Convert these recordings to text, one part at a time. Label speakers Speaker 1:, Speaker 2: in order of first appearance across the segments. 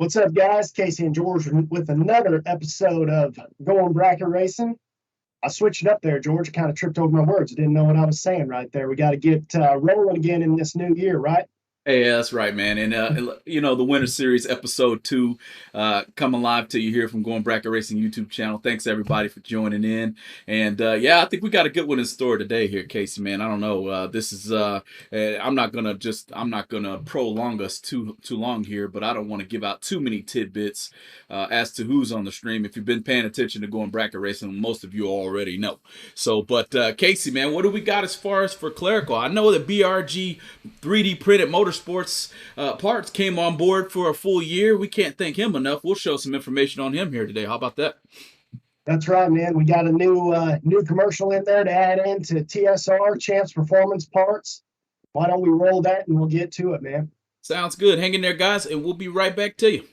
Speaker 1: What's up, guys? Casey and George with another episode of Going Bracket Racing. I switched it up there, George. Kind of tripped over my words. I didn't know what I was saying right there. We got to get rolling again in this new year, right?
Speaker 2: Hey, that's right, man. And, the Winter Series Episode 2 coming live to you here from Going Bracket Racing YouTube channel. Thanks, everybody, for joining in. And, I think we got a good one in store today here, Casey, man. I don't know. This is, I'm not going to prolong us too long here, but I don't want to give out too many tidbits as to who's on the stream. If you've been paying attention to Going Bracket Racing, most of you already know. So, but, Casey, man, what do we got as far as for clerical? I know that BRG 3D printed Motorsports parts came on board for a full year. We can't thank him enough. We'll show some information on him here today. How about that?
Speaker 1: That's right, man. We got a new commercial in there to add into TSR, Champs Performance Parts. Why don't we roll that and we'll get to it, man?
Speaker 2: Sounds good. Hang in there, guys, and we'll be right back to you.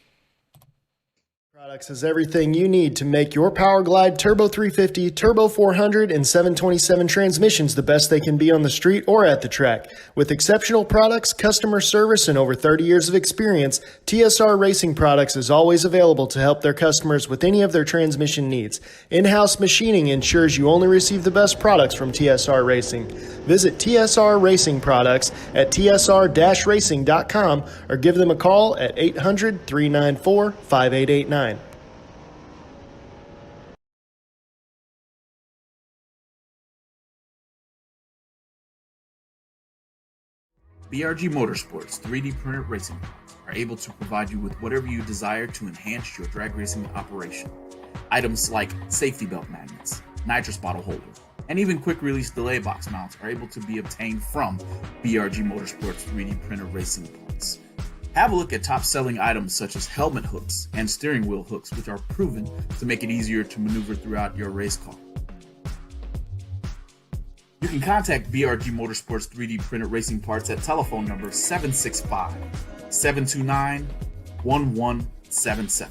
Speaker 3: Products is everything you need to make your Power Glide Turbo 350, Turbo 400, and 727 transmissions the best they can be on the street or at the track. With exceptional products, customer service, and over 30 years of experience, TSR Racing Products is always available to help their customers with any of their transmission needs. In-house machining ensures you only receive the best products from TSR Racing. Visit TSR Racing Products at tsr-racing.com or give them a call at 800-394-5889.
Speaker 4: BRG Motorsports 3D printed racing parts are able to provide you with whatever you desire to enhance your drag racing operation. Items like safety belt magnets, nitrous bottle holder, and even quick release delay box mounts are able to be obtained from BRG Motorsports 3D printed racing parts. Have a look at top selling items such as helmet hooks and steering wheel hooks, which are proven to make it easier to maneuver throughout your race car. You can contact BRG Motorsports 3D printed racing parts at telephone number 765-729-1177.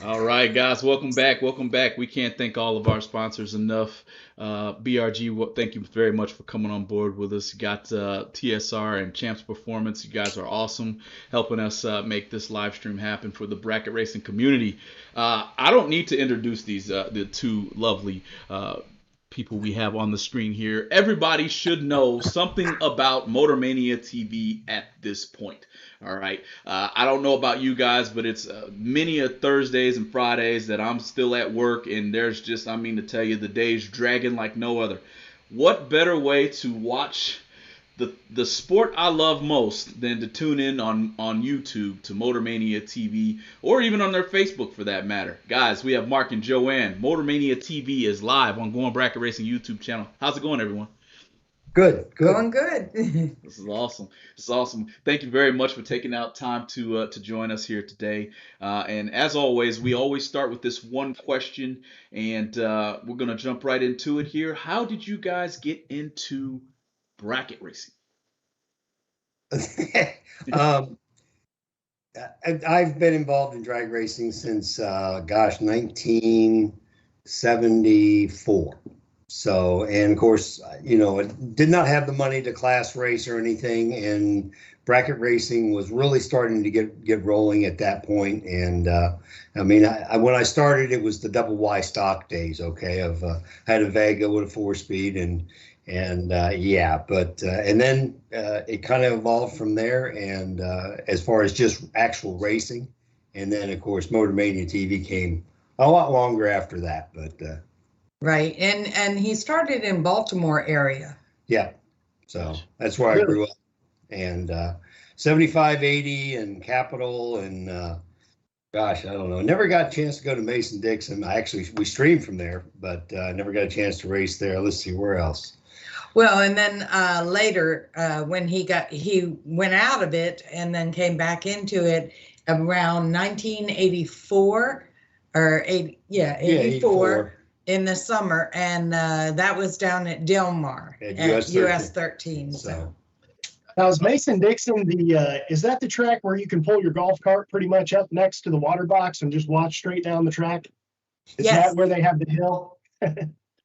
Speaker 2: All right, guys, welcome back. We can't thank all of our sponsors enough. BRG, thank you very much for coming on board with us. You got TSR and Champs Performance. You guys are awesome, helping us make this live stream happen for the bracket racing community. I don't need to introduce these the two lovely people we have on the screen here. Everybody should know something about Motormania TV at this point. All right. I don't know about you guys, but it's many a Thursdays and Fridays that I'm still at work, and there's just, I mean to tell you, the day's dragging like no other. What better way to watch the sport I love most than to tune in on YouTube to Motormania TV, or even on their Facebook for that matter. Guys, we have Mark and Joanne. Motormania TV is live on Going Bracket Racing YouTube channel. How's it going, everyone?
Speaker 5: Good.
Speaker 6: Going good.
Speaker 2: This is awesome. Thank you very much for taking out time to join us here today. And as always, we always start with this one question, and we're going to jump right into it here. How did you guys get into bracket racing?
Speaker 5: I've been involved in drag racing since, 1974. So, and of course, did not have the money to class race or anything, and bracket racing was really starting to get rolling at that point. And when I started, it was the double Y stock days. Okay, I had a Vega with a 4-speed, and then it kind of evolved from there. And as far as just actual racing, and then of course Motormania TV came a lot longer after that, but.
Speaker 6: Right, and he started in Baltimore area.
Speaker 5: Yeah, so that's where I grew up, and 75, 80, and Capitol, and gosh, I don't know. Never got a chance to go to Mason-Dixon. We streamed from there, but never got a chance to race there. Let's see, where else?
Speaker 6: Well, and then later, when he went out of it and then came back into it around 1984 or 84. In the summer, and that was down at Del Mar at US 13. So
Speaker 1: now, is Mason-Dixon is that the track where you can pull your golf cart pretty much up next to the water box and just watch straight down the track? Is that where they have the hill?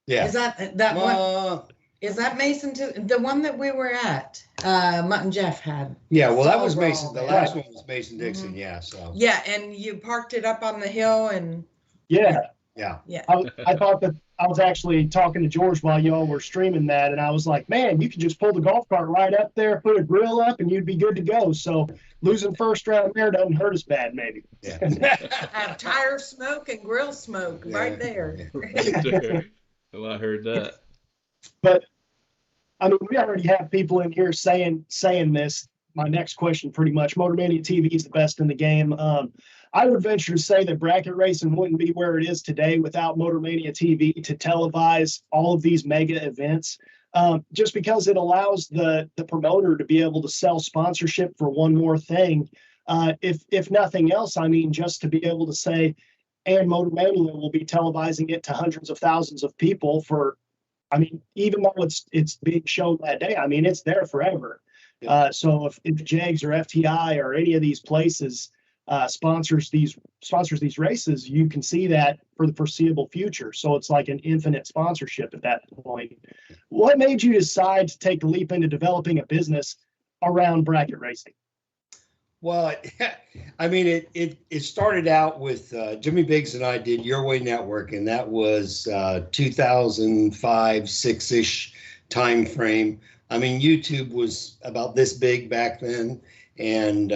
Speaker 5: Yeah.
Speaker 6: Is that one?
Speaker 5: Uh,
Speaker 6: Is that Mason too? The one that we were at, Mutt and Jeff had.
Speaker 5: yeah, well, that
Speaker 6: Saw
Speaker 5: was
Speaker 6: roll
Speaker 5: Mason. The
Speaker 6: there.
Speaker 5: last one was Mason Dixon. Yeah. So,
Speaker 6: Yeah, and you parked it up on the hill and
Speaker 1: Yeah.
Speaker 5: yeah.
Speaker 6: yeah.
Speaker 1: I thought that I was actually talking to George while y'all were streaming that, and I was like, man, you could just pull the golf cart right up there, put a grill up, and you'd be good to go. So losing first round there doesn't hurt us bad, maybe.
Speaker 5: Yeah.
Speaker 6: Have tire smoke and grill smoke right there.
Speaker 2: Well, I heard that.
Speaker 1: But I mean, we already have people in here saying this. My next question, pretty much, Motormania TV is the best in the game. I would venture to say that bracket racing wouldn't be where it is today without Motormania TV to televise all of these mega events. Just because it allows the promoter to be able to sell sponsorship for one more thing. If nothing else, I mean, just to be able to say, and Motormania will be televising it to hundreds of thousands of people for, I mean, even though it's being shown that day, I mean, it's there forever. So if JAGS or FTI or any of these places sponsors these races, you can see that for the foreseeable future. So it's like an infinite sponsorship at that point. What made you decide to take the leap into developing a business around bracket racing?
Speaker 5: Well, I mean, it started out with Jimmy Biggs and I did Your Way Network, and that was 2005, 6-ish time frame. I mean, YouTube was about this big back then, and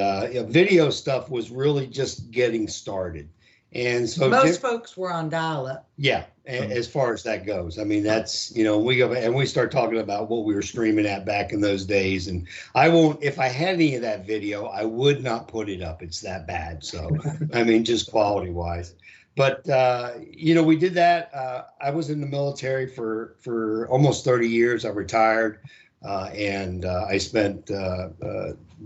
Speaker 5: video stuff was really just getting started. And so
Speaker 6: most folks were on dial-up.
Speaker 5: Yeah, as far as that goes. I mean, that's, we go and we start talking about what we were streaming at back in those days. And I won't, if I had any of that video, I would not put it up. It's that bad. So, I mean, just quality wise. But, we did that. I was in the military for almost 30 years. I retired. And I spent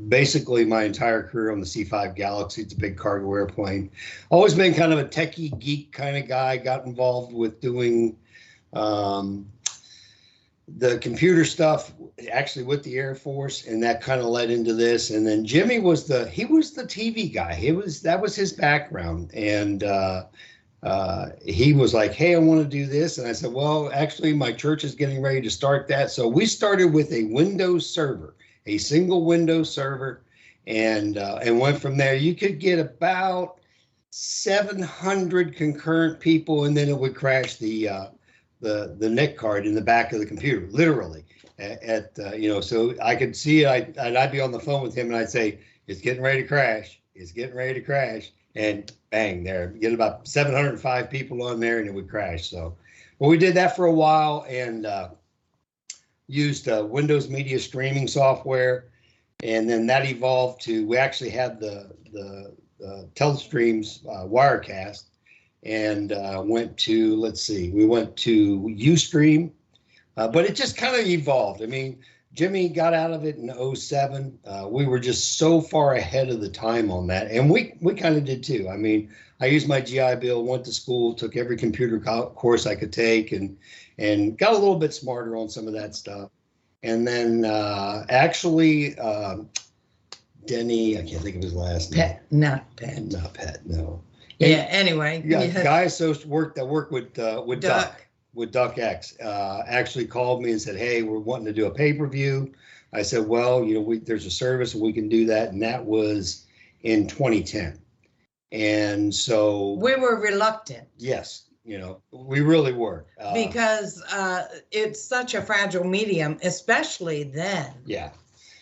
Speaker 5: basically my entire career on the C-5 Galaxy. It's a big cargo airplane. Always been kind of a techie geek kind of guy. Got involved with doing the computer stuff actually with the Air Force, and that kind of led into this. And then Jimmy was the TV guy. That was his background, and he was like, hey, I want to do this. And I said, well, actually, my church is getting ready to start that. So we started with a Windows server, a single Windows server, and went from there. You could get about 700 concurrent people, and then it would crash the NIC card in the back of the computer, literally. So I could see it, and I'd be on the phone with him, and I'd say, it's getting ready to crash. It's getting ready to crash. And bang, there, get about 705 people on there, and it would crash. So, well, we did that for a while, and used Windows Media streaming software, and then that evolved to, we actually had the Telestream's Wirecast, and went to, we went to Ustream, but it just kind of evolved. I mean, Jimmy got out of it in 2007. We were just so far ahead of the time on that. And we kind of did too. I mean, I used my GI Bill, went to school, took every computer course I could take, and got a little bit smarter on some of that stuff. And then Denny, I can't think of his last name.
Speaker 6: Not Pet.
Speaker 5: Not Pet, no.
Speaker 6: Yeah, anyway.
Speaker 5: Yeah, guy that worked with Duck. With Duck X, actually called me and said, hey, we're wanting to do a pay-per-view. I said, well, there's a service and we can do that. And that was in 2010. And so
Speaker 6: we were reluctant.
Speaker 5: Yes, we really were.
Speaker 6: Because it's such a fragile medium, especially then.
Speaker 5: Yeah.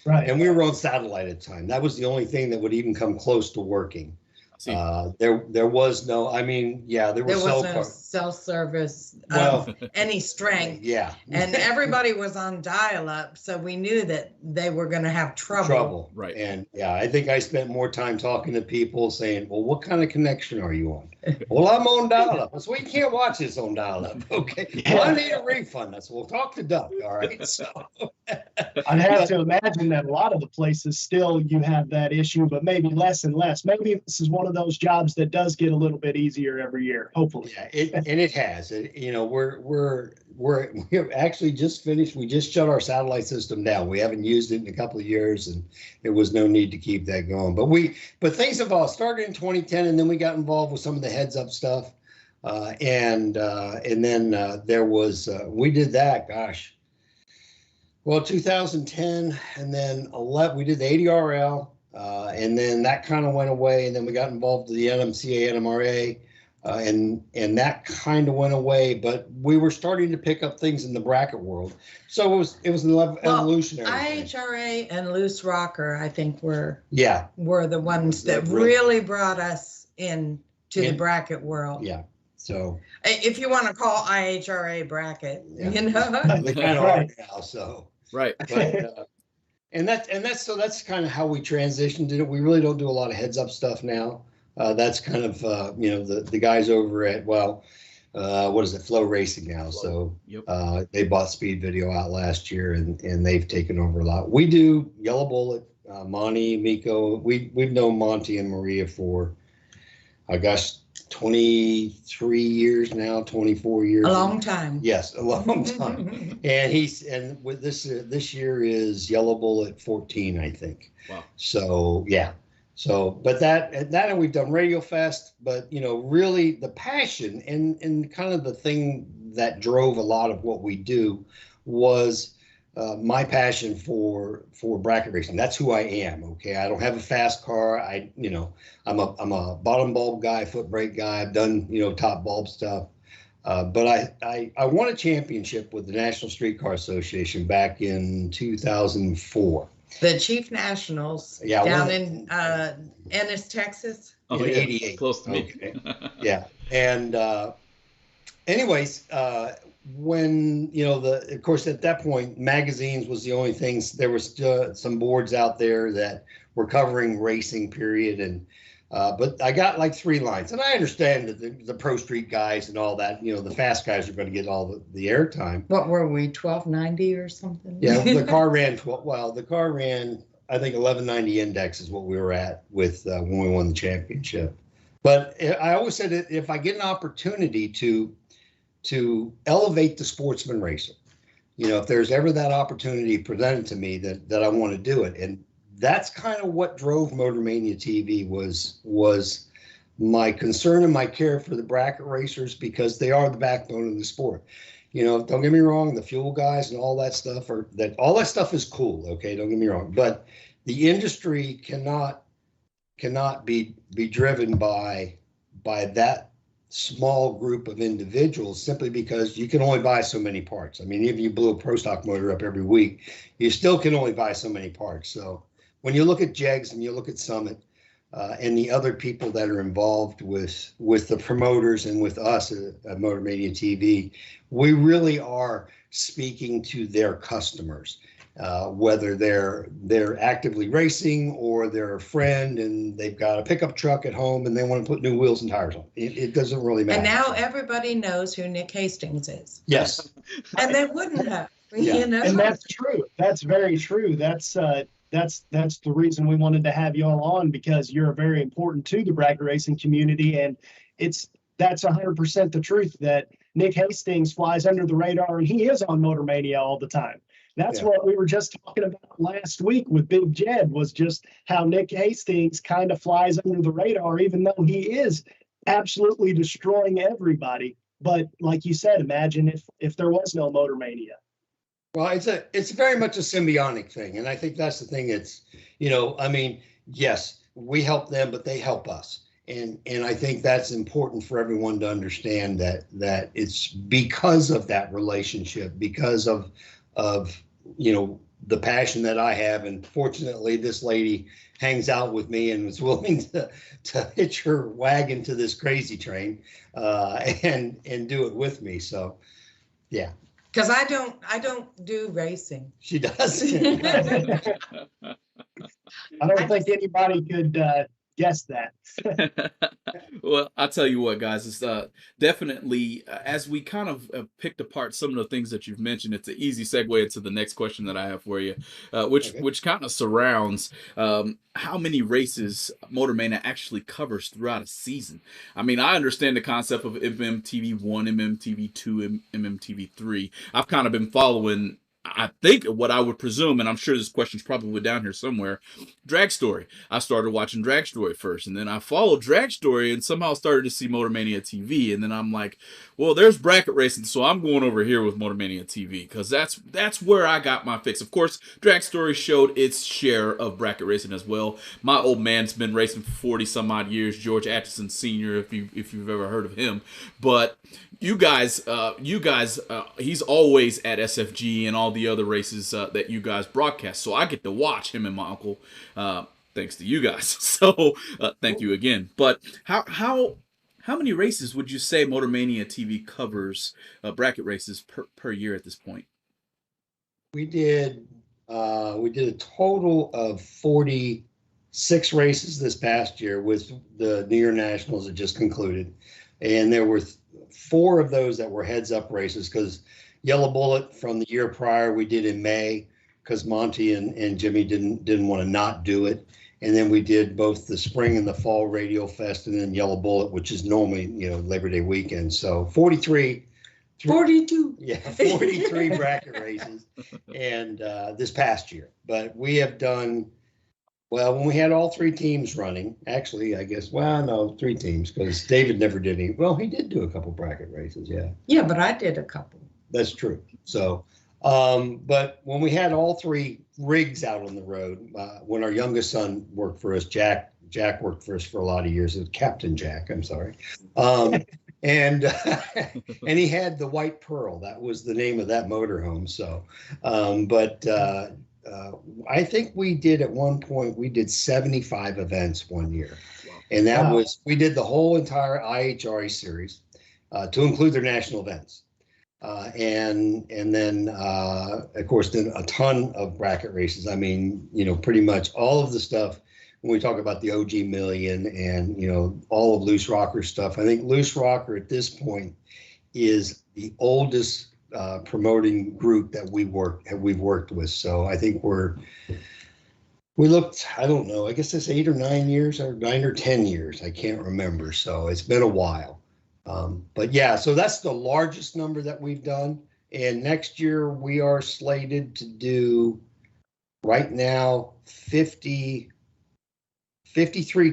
Speaker 1: Right.
Speaker 5: And we were on satellite at the time. That was the only thing that would even come close to working. There was no, there was no cell
Speaker 6: service of any strength.
Speaker 5: Yeah.
Speaker 6: And everybody was on dial-up, so we knew that they were going to have trouble.
Speaker 2: Right.
Speaker 5: And I think I spent more time talking to people saying, well, what kind of connection are you on? Well, I'm on dial-up. So you can't watch this on dial-up. Okay. Well, I need a refund. I said, well, talk to Duck. All right. So
Speaker 1: I'd have to imagine that a lot of the places still you have that issue, but maybe less and less. Maybe this is one of those jobs that does get a little bit easier every year, hopefully.
Speaker 5: Yeah, it has. We're actually just finished. We just shut our satellite system down. We haven't used it in a couple of years, and there was no need to keep that going. But things have all started in 2010, and then we got involved with some of the heads up stuff. And then there was we did that, gosh, well, 2010, and then 11 we did the 80RL, and then that kind of went away, and then we got involved with the NMCA, NMRA, and that kind of went away. But we were starting to pick up things in the bracket world, so it was an evolutionary thing.
Speaker 6: IHRA and Loose Rocker, I think, were
Speaker 5: Yeah,
Speaker 6: the ones that really brought us in to the bracket world.
Speaker 5: yeah. So
Speaker 6: If you want to call IHRA bracket,
Speaker 5: Yeah.
Speaker 6: you know.
Speaker 5: they kind of are now. So
Speaker 2: Right.
Speaker 5: but, and that's kind of how we transitioned to it. We really don't do a lot of heads up stuff now. That's kind of the guys over at what is it, Flow Racing now. So
Speaker 2: Yep.
Speaker 5: they bought Speed Video out last year, and they've taken over a lot. We do Yellow Bullet, Monty, Miko. We've known Monty and Maria for, I guess, 23 years now, 24 years.
Speaker 6: A long time.
Speaker 5: Yes, a long time. And with this year is Yellow Bullet 14, I think.
Speaker 2: Wow.
Speaker 5: So yeah. So, but that and we've done Radio Fest, but really the passion and kind of the thing that drove a lot of what we do was my passion for bracket racing. That's who I am. Okay, I don't have a fast car. I'm a bottom bulb guy, foot brake guy. I've done top bulb stuff. But I won a championship with the National Streetcar Association back in 2004.
Speaker 6: The Chief Nationals down in Ennis, Texas.
Speaker 2: Oh,
Speaker 5: in
Speaker 2: yeah.
Speaker 5: 88.
Speaker 2: Close to me.
Speaker 5: Okay. Yeah. And anyways, when of course at that point magazines was the only things. There was some boards out there that were covering racing, period. And but I got like 3 lines, and I understand that the pro street guys and all that, the fast guys are going to get all the airtime.
Speaker 6: What were we, 1290 or something?
Speaker 5: Yeah, the car ran I think 1190 index is what we were at with when we won the championship. But I always said that if I get an opportunity to elevate the sportsman racer, if there's ever that opportunity presented to me, that I want to do it. And that's kind of what drove Motormania TV was my concern and my care for the bracket racers, because they are the backbone of the sport. Don't get me wrong, the fuel guys and all that stuff all that stuff is cool. Okay, don't get me wrong, but the industry cannot be driven by that small group of individuals, simply because you can only buy so many parts. I mean, if you blew a pro stock motor up every week, you still can only buy so many parts. So when you look at Jegs and you look at Summit and the other people that are involved with the promoters and with us at Motormania TV, we really are speaking to their customers, whether they're actively racing or they're a friend and they've got a pickup truck at home and they want to put new wheels and tires on. It doesn't really matter.
Speaker 6: And now everybody knows who Nick Hastings is.
Speaker 5: Yes.
Speaker 6: And they wouldn't have,
Speaker 5: Yeah.
Speaker 1: And that's true. That's very true. That's the reason we wanted to have you all on, because you're very important to the bracket racing community, and that's 100% the truth, that Nick Hastings flies under the radar, and he is on Motormania all the time. That's what we were just talking about last week with Big Jed, was just how Nick Hastings kind of flies under the radar, even though he is absolutely destroying everybody. But like you said, imagine if there was no Motormania.
Speaker 5: Well, it's very much a symbiotic thing, and I think that's the thing. It's yes, we help them, but they help us, and I think that's important for everyone to understand, that it's because of that relationship, because of the passion that I have, and fortunately, this lady hangs out with me and is willing to hitch her wagon to this crazy train, and do it with me. So, yeah.
Speaker 6: Because I don't do racing.
Speaker 5: She does.
Speaker 1: I don't think anybody could guess that.
Speaker 2: Well, I'll tell you what, guys, it's definitely, as we kind of picked apart some of the things that you've mentioned, it's an easy segue into the next question that I have for you, which kind of surrounds how many races Motormania actually covers throughout a season. I mean, I understand the concept of MMTV 1, MMTV 2, MMTV 3. I've kind of been following I think what I would presume, and I'm sure this question's probably down here somewhere, Dragstory. I started watching Dragstory first, and then I followed Dragstory and somehow started to see Motormania TV, and then I'm like, well, there's bracket racing, so I'm going over here with Motormania TV, because that's where I got my fix. Of course, Dragstory showed its share of bracket racing as well. My old man's been racing for 40 some odd years, George Atchison Sr., if you've ever heard of him. But you guys, he's always at SFG and all the other races that you guys broadcast, so I get to watch him and my uncle, thanks to you guys. So thank you again. But how many races would you say Motormania TV covers, bracket races per year at this point?
Speaker 5: We did a total of 46 races this past year with the New Year Nationals that just concluded, and there were 4 of those that were heads-up races, because Yellow Bullet from the year prior we did in May, because Monty and Jimmy didn't want to not do it. And then we did both the spring and the fall Radio Fest, and then Yellow Bullet, which is normally, Labor Day weekend. So 42. Yeah, 43 bracket races, and this past year. But we have done, well, when we had all 3 teams running, actually, I guess, well, no, 3 teams, because David never did any. Well, he did do a couple bracket races, yeah.
Speaker 6: Yeah, but I did a couple.
Speaker 5: That's true. So, but when we had all 3 rigs out on the road, when our youngest son worked for us, Jack worked for us for a lot of years. It was Captain Jack, I'm sorry. And he had the White Pearl. That was the name of that motorhome. So, I think we did at one point, we did 75 events one year. And that was, we did the whole entire IHRA series to include their national events. And then, of course, then a ton of bracket races. I mean, pretty much all of the stuff when we talk about the OG Million and, all of Loose Rocker stuff. I think Loose Rocker at this point is the oldest promoting group that we've worked with. So I think we looked, I don't know, I guess it's 8 or 9 years, or 9 or 10 years. I can't remember. So it's been a while. But yeah, so that's the largest number that we've done. And next year we are slated to do right now 53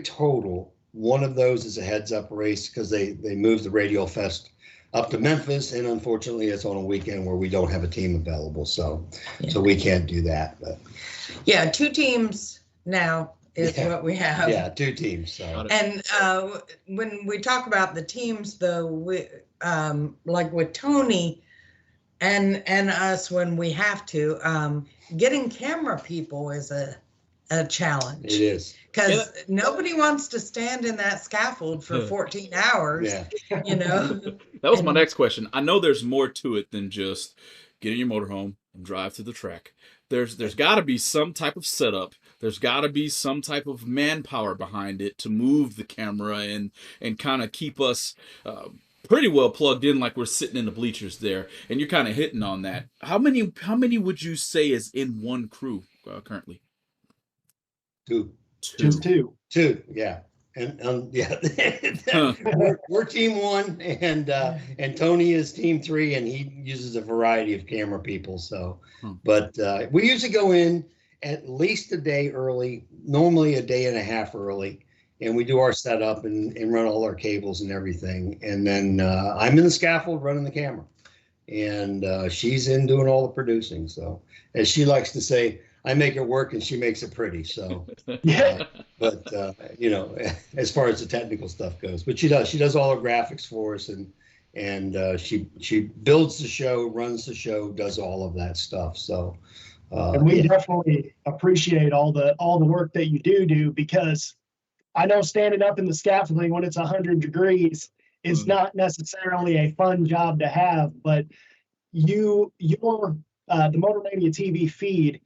Speaker 5: total. One of those is a heads up race because they moved the Radio Fest up to Memphis, and unfortunately it's on a weekend where we don't have a team available. So we can't do that. But
Speaker 6: yeah, 2 teams now is what we have.
Speaker 5: Yeah, 2 teams. So.
Speaker 6: And when we talk about the teams, though, we like with Tony and us, when we have to, getting camera people is a challenge.
Speaker 5: It is.
Speaker 6: Because nobody wants to stand in that scaffold for 14 hours.
Speaker 5: Yeah.
Speaker 2: That was my next question. I know there's more to it than just get in your motorhome and drive to the track. There's got to be some type of setup. There's got to be some type of manpower behind it to move the camera and kind of keep us pretty well plugged in, like we're sitting in the bleachers there. And you're kind of hitting on that. How many would you say is in one crew currently?
Speaker 5: 2.
Speaker 1: Just 2.
Speaker 5: 2, yeah. And yeah, we're team 1, and Tony is team 3, and he uses a variety of camera people. So, but we usually go in at least a day early, normally a day and a half early, and we do our setup and run all our cables and everything. And then I'm in the scaffold running the camera, and she's in doing all the producing. So, as she likes to say, I make it work and she makes it pretty. So, but as far as the technical stuff goes, but she does all her graphics for us, and she builds the show, runs the show, does all of that stuff. So,
Speaker 1: and we definitely appreciate all the work that you do, because I know standing up in the scaffolding when it's 100 degrees is not necessarily a fun job to have, but the Motormania TV feed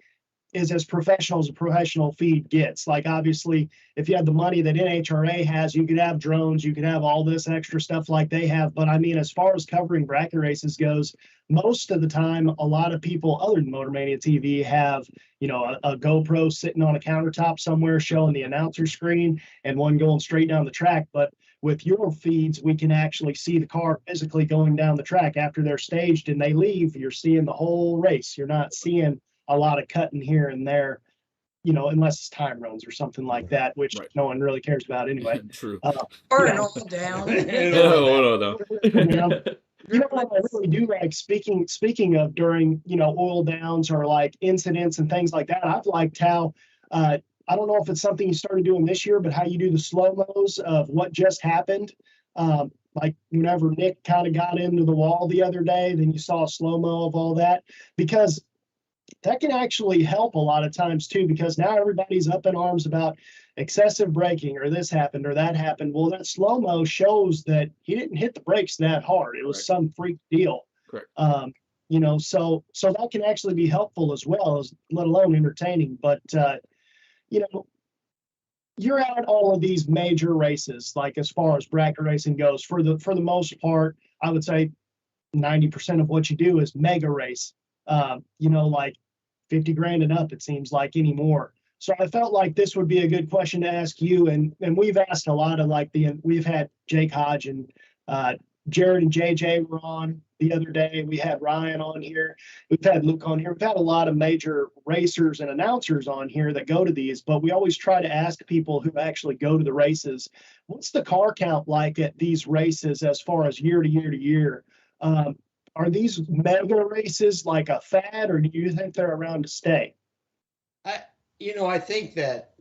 Speaker 1: is as professional as a professional feed gets. Like, obviously, if you had the money that NHRA has, you could have drones, you could have all this extra stuff like they have. But I mean, as far as covering bracket races goes, most of the time, a lot of people other than Motormania TV have, a GoPro sitting on a countertop somewhere showing the announcer screen and one going straight down the track. But with your feeds, we can actually see the car physically going down the track after they're staged and they leave. You're seeing the whole race. You're not seeing a lot of cutting here and there, unless it's time runs or something like that, which no one really cares about anyway.
Speaker 2: True.
Speaker 6: Or an all down.
Speaker 2: No.
Speaker 1: What I really do like, speaking of during, oil downs or like incidents and things like that, I've liked how, I don't know if it's something you started doing this year, but how you do the slow-mos of what just happened. Like whenever Nick kind of got into the wall the other day, then you saw a slow-mo of all that, because that can actually help a lot of times too, because now everybody's up in arms about excessive braking or this happened or that happened. Well, that slow-mo shows that he didn't hit the brakes that hard. It was some freak deal.
Speaker 2: Correct.
Speaker 1: So that can actually be helpful as well, as let alone entertaining. But you're at all of these major races, like as far as bracket racing goes, for the most part, I would say 90% of what you do is mega race. Like 50 grand and up, it seems like anymore. So I felt like this would be a good question to ask you. And we've asked a lot of we've had Jake Hodge and Jared and JJ were on the other day. We had Ryan on here. We've had Luke on here. We've had a lot of major racers and announcers on here that go to these, but we always try to ask people who actually go to the races, what's the car count like at these races as far as year to year to year? Are these mega races like a fad, or do you think they're around to stay?
Speaker 5: I think that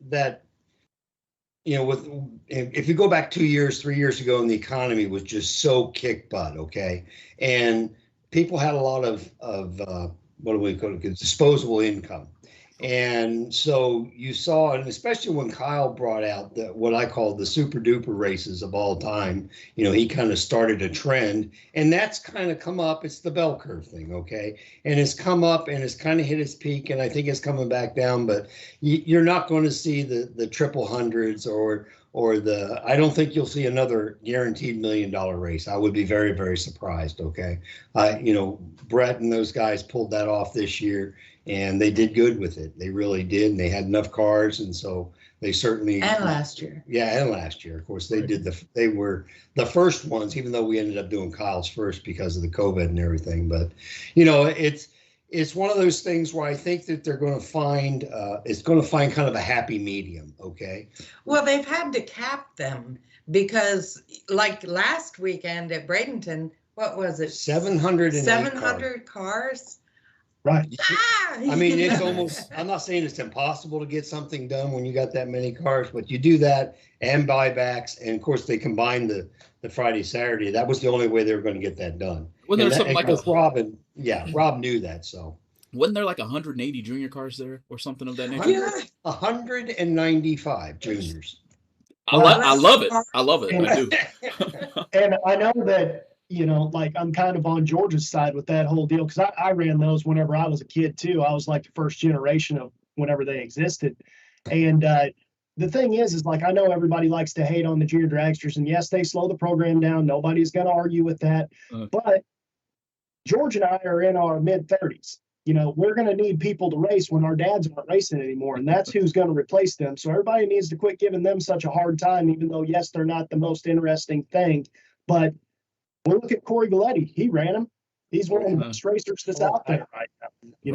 Speaker 5: if you go back 2 years, 3 years ago, and the economy was just so kick butt, okay, and people had a lot of what do we call it, disposable income, and so you saw, and especially when Kyle brought out what I call the super duper races of all time, he kind of started a trend, and that's kind of come up. It's the bell curve thing, okay, and it's come up and it's kind of hit its peak, and I think it's coming back down. But you're not going to see the triple hundreds or I don't think you'll see another guaranteed $1 million race. I would be very, very surprised. Okay. Brett and those guys pulled that off this year, and they did good with it. They really did. And they had enough cars. And so they certainly. And
Speaker 6: last year.
Speaker 5: Yeah. And last year, of course, they did they were the first ones, even though we ended up doing Kyle's first because of the COVID and everything. But, it's one of those things where I think that they're going to find, it's going to find kind of a happy medium, okay?
Speaker 6: Well, they've had to cap them because, like last weekend at Bradenton, what was it? 700 cars.
Speaker 1: Right.
Speaker 5: I mean, it's almost, I'm not saying it's impossible to get something done when you got that many cars, but you do that and buybacks. And of course, they combined the Friday, Saturday. That was the only way they were going to get that done.
Speaker 2: Wasn't there something like
Speaker 5: Rob knew that. So
Speaker 2: wasn't there like 180 junior cars there or something of that nature?
Speaker 5: 195 juniors.
Speaker 2: I love it. I love it. I do.
Speaker 1: And I know that, I'm kind of on George's side with that whole deal, because I ran those whenever I was a kid too. I was like the first generation of whenever they existed. And the thing is like, I know everybody likes to hate on the junior dragsters, and yes, they slow the program down. Nobody's going to argue with that. But George and I are in our mid-30s. We're going to need people to race when our dads aren't racing anymore, and that's who's going to replace them. So everybody needs to quit giving them such a hard time, even though, yes, they're not the most interesting thing. But we'll look at Corey Galletti. He ran them. He's one of the best racers that's out there right now.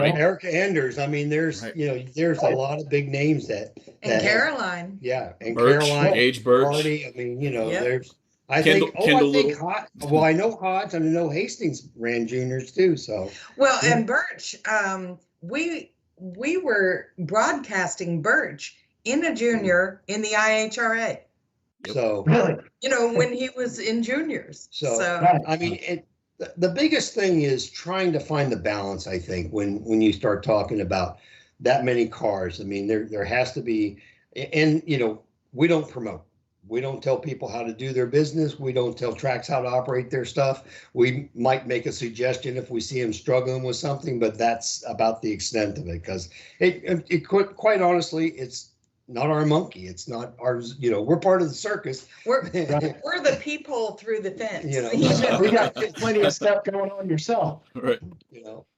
Speaker 5: Erica Enders. I mean, there's there's a lot of big names that
Speaker 6: Caroline.
Speaker 5: And
Speaker 2: Birch,
Speaker 5: Caroline,
Speaker 2: Gage Birch.
Speaker 5: Hardy. I mean, there's. I
Speaker 2: Kendall
Speaker 5: think I know Hodge, and I know Hastings ran juniors too. So
Speaker 6: and Birch, we were broadcasting Birch in a junior in the IHRA.
Speaker 5: So
Speaker 6: when he was in juniors. So
Speaker 5: I mean, the biggest thing is trying to find the balance. I think when you start talking about that many cars, I mean, there has to be, and we don't promote. We don't tell people how to do their business. We don't tell tracks how to operate their stuff. We might make a suggestion if we see them struggling with something, but that's about the extent of it, because it quite honestly, it's not our monkey. It's not ours. We're part of the circus.
Speaker 6: We're the people through the fence.
Speaker 1: We got plenty of stuff going on yourself.
Speaker 2: Right.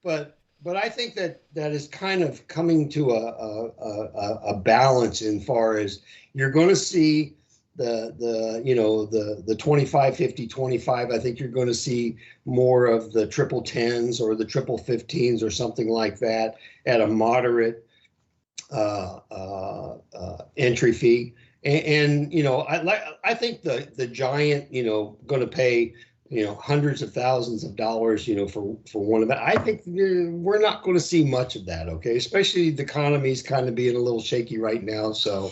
Speaker 5: But I think that is kind of coming to a balance in far as you're going to see the 25, 50, 25. I think you're going to see more of the triple 10s or the triple 15s or something like that at a moderate entry fee. And I think the giant, going to pay, hundreds of thousands of dollars, for one of that. I think we're not going to see much of that. Okay. Especially the economy's kind of being a little shaky right now. So.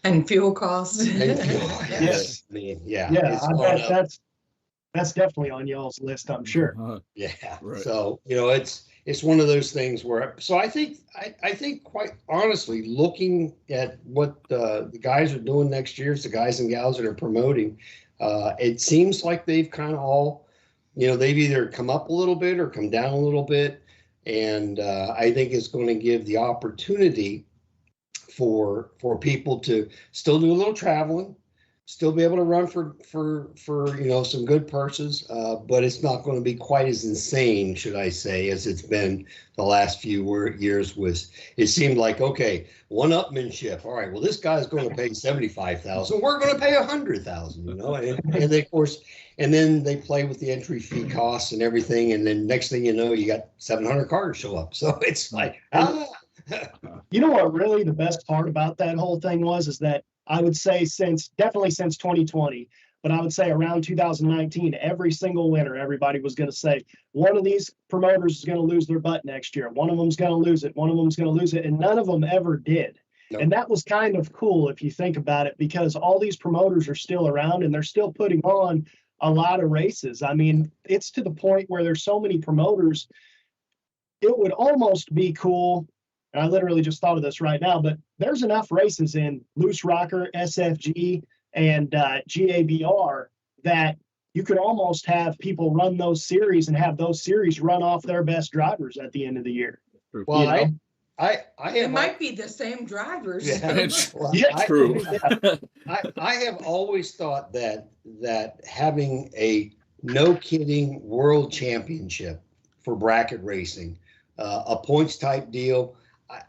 Speaker 6: And fuel costs.
Speaker 1: Yes.
Speaker 5: I mean,
Speaker 1: Yeah, I bet that's definitely on y'all's list, I'm sure.
Speaker 5: Yeah.
Speaker 2: Right.
Speaker 5: So, it's one of those things where, so I think quite honestly, looking at what the guys are doing next year, the guys and gals that are promoting, it seems like they've kind of all, they've either come up a little bit or come down a little bit. And I think it's going to give the opportunity for people to still do a little traveling, still be able to run for some good purses, but it's not going to be quite as insane, should I say, as it's been the last few years. It seemed like, okay, one-upmanship. All right, well, this guy's going to pay $75,000. We're going to pay $100,000. And they, of course, and then they play with the entry fee costs and everything, and then next thing you know, you got 700 cars show up. So it's like,
Speaker 1: You know what really the best part about that whole thing is that I would say definitely since 2020, but I would say around 2019, every single winter, everybody was going to say, one of these promoters is going to lose their butt next year. One of them's going to lose it. One of them's going to lose it. And none of them ever did.
Speaker 5: Nope.
Speaker 1: And that was kind of cool if you think about it, because all these promoters are still around and they're still putting on a lot of races. I mean, it's to the point where there's so many promoters, it would almost be cool. And I literally just thought of this right now, but there's enough races in Loose Rocker, SFG, and GABR that you could almost have people run those series and have those series run off their best drivers at the end of the year.
Speaker 5: well,
Speaker 6: It might be the same drivers.
Speaker 5: Yeah, well,
Speaker 1: Yeah,
Speaker 2: True.
Speaker 5: I have always thought that having a no kidding world championship for bracket racing, a points type deal.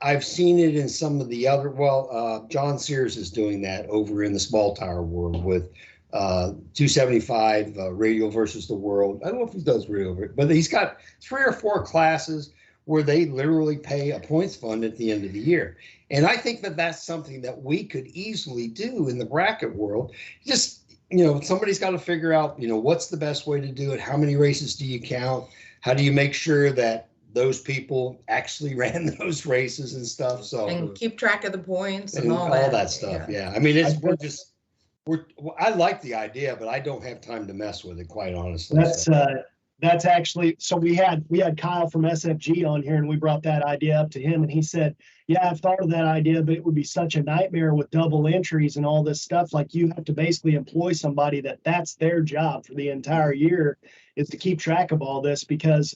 Speaker 5: I've seen it in some of the other, John Sears is doing that over in the small tire world with 275 radial versus the world. I don't know if he does radial, but he's got 3 or 4 classes where they literally pay a points fund at the end of the year. And I think that that's something that we could easily do in the bracket world. Just, somebody's got to figure out, what's the best way to do it? How many races do you count? How do you make sure that those people actually ran those races and stuff? So
Speaker 6: And keep track of the points
Speaker 5: and
Speaker 6: and all that.
Speaker 5: stuff. Yeah. I mean, I like the idea, but I don't have time to mess with it, quite honestly.
Speaker 1: That's actually, so we had Kyle from SFG on here and we brought that idea up to him and he said, yeah, I've thought of that idea, but it would be such a nightmare with double entries and all this stuff. Like you have to basically employ somebody that's their job for the entire year is to keep track of all this because,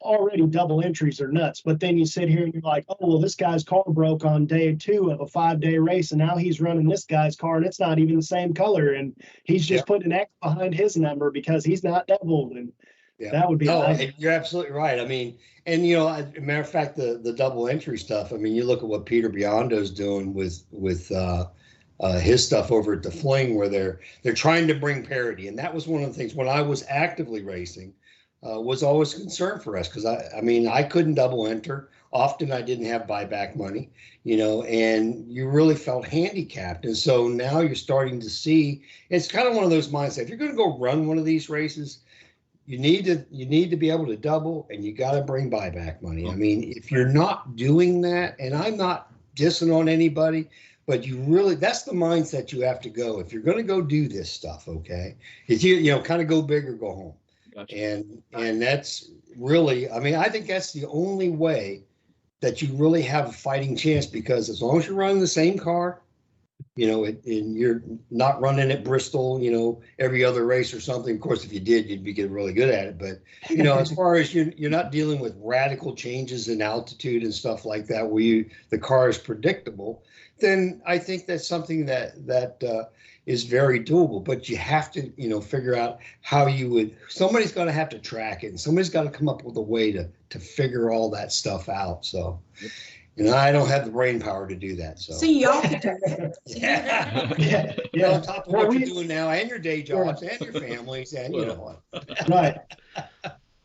Speaker 1: already double entries are nuts. But then you sit here and you're like, oh, well, this guy's car broke on day 2 of a 5-day race. And now he's running this guy's car and it's not even the same color. And he's just putting an X behind his number because he's not doubled. And that would be.
Speaker 5: You're absolutely right. I mean, and as a matter of fact, the double entry stuff, I mean, you look at what Peter Biondo's doing with his stuff over at the Fling, where they're trying to bring parity. And that was one of the things when I was actively racing, was always a concern for us because I couldn't double enter. Often I didn't have buyback money, and you really felt handicapped. And so now you're starting to see it's kind of one of those mindsets. If you're going to go run one of these races, you need to be able to double, and you got to bring buyback money. I mean, if you're not doing that, and I'm not dissing on anybody, but that's the mindset you have to go. If you're going to go do this stuff, okay, is kind of go big or go home. Gotcha. And that's really, I think that's the only way that you really have a fighting chance, because as long as you're running the same car, and you're not running at Bristol, every other race or something. Of course, if you did, you'd be getting really good at it. But, as far as you're not dealing with radical changes in altitude and stuff like that, where the car is predictable, then I think that's something that is very doable. But you have to, figure out how somebody's going to have to track it, and somebody's got to come up with a way to figure all that stuff out. So, You know, I don't have the brain power to do that. So
Speaker 6: See, y'all could do it.
Speaker 5: yeah. You know, on top of what you're doing now, and your day jobs, and your families, and you know what.
Speaker 1: Right.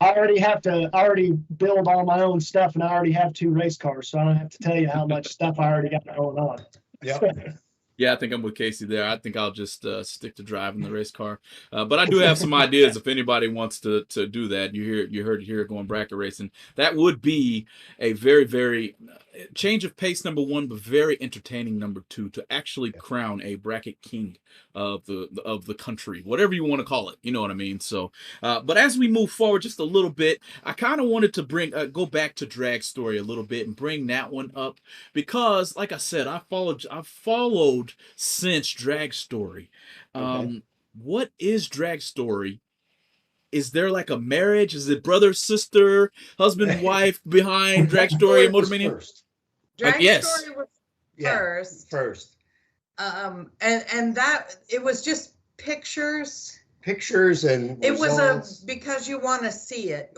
Speaker 1: I already build all my own stuff, and I already have 2 race cars, so I don't have to tell you how much stuff I already got going on.
Speaker 5: Yep.
Speaker 2: Yeah, I think I'm with Casey there. I think I'll just stick to driving the race car. But I do have some ideas if anybody wants to do that. You heard here going bracket racing. That would be a very, very change of pace, number 1, but very entertaining, number 2, to actually crown a bracket king of the country, whatever you want to call it. You know what I mean? So, but as we move forward just a little bit, I kind of wanted to bring go back to Dragstory a little bit and bring that one up because, like I said, I've followed since Dragstory.
Speaker 5: Okay.
Speaker 2: What is Dragstory? Is there like a marriage? Is it brother, sister, husband, wife behind Dragstory and Motormania?
Speaker 6: Dragstory
Speaker 2: Yes.
Speaker 6: was
Speaker 5: First.
Speaker 6: And that it was just pictures.
Speaker 5: Pictures and
Speaker 6: It was
Speaker 5: results.
Speaker 6: because you want to see it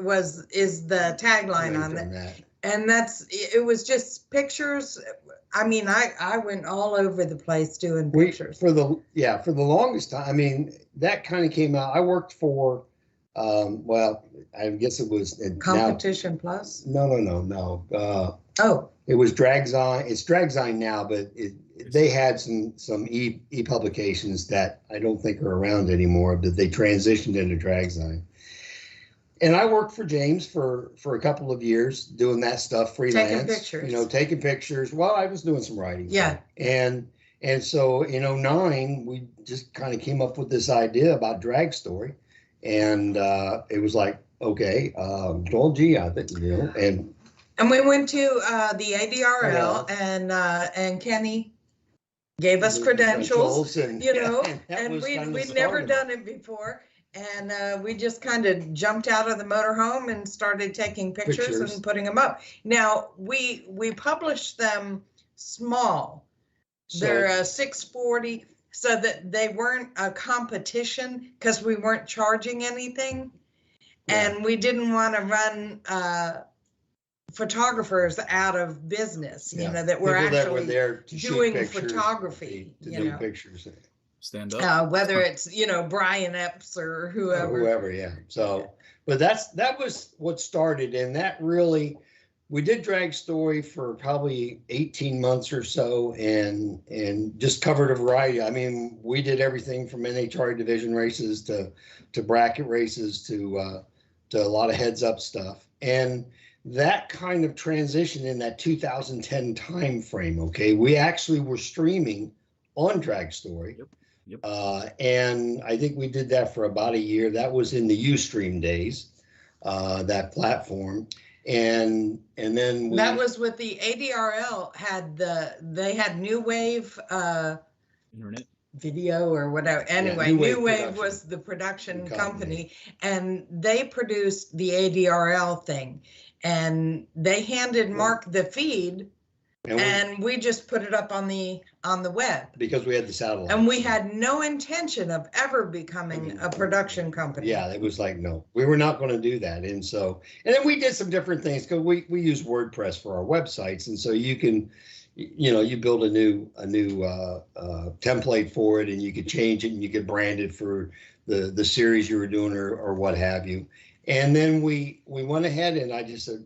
Speaker 6: is the tagline on it. And it was just pictures. I mean, I went all over the place doing pictures.
Speaker 5: For the longest time. I mean, that kind of came out. I worked for, well, I guess it was
Speaker 6: Competition Plus.
Speaker 5: No.
Speaker 6: Oh,
Speaker 5: it was Dragzine. It's Dragzine now, but they had some e-publications that I don't think are around anymore, but they transitioned into Dragzine. And I worked for James for a couple of years doing that stuff, freelance.
Speaker 6: Taking pictures.
Speaker 5: You know, taking pictures. Well, I was doing some writing.
Speaker 6: Yeah.
Speaker 5: And so in 2009, we just kind of came up with this idea about Dragstory. And it was like, okay, well, gee, I think, you know,
Speaker 6: and we went to the ADRL and Kenny gave us credentials,
Speaker 5: and,
Speaker 6: you know,
Speaker 5: and
Speaker 6: we'd never done it before. And we just kind of jumped out of the motorhome and started taking pictures and putting them up. Now, we published them small. They're 640, so that they weren't a competition because we weren't charging anything. Yeah. And we didn't want to run photographers out of business, you know, that were actually doing photography,
Speaker 5: to do pictures.
Speaker 2: Stand up.
Speaker 6: Whether it's, you know, Brian Epps or whoever.
Speaker 5: Yeah. So, but that was what started, and that really, we did Dragstory for probably 18 months or so, and just covered a variety. I mean, we did everything from NHRA division races to bracket races to a lot of heads up stuff, and that kind of transition in that 2010 time frame. Okay, we actually were streaming on Dragstory.
Speaker 2: Yep.
Speaker 5: And I think we did that for about a year. That was in the Ustream days, that platform. And then
Speaker 6: that was with the ADRL they had New Wave
Speaker 2: internet
Speaker 6: video or whatever. Anyway, New Wave was the production company, and they produced the ADRL thing, and they handed Mark the feed. And we just put it up on the web
Speaker 5: because we had the satellite,
Speaker 6: and we had no intention of ever becoming a production company.
Speaker 5: Yeah, it was like, no, we were not going to do that. And then we did some different things because we use WordPress for our websites, and so you can, you know, you build a new template for it, and you could change it, and you could brand it for the series you were doing or what have you. And then we went ahead, and I just said,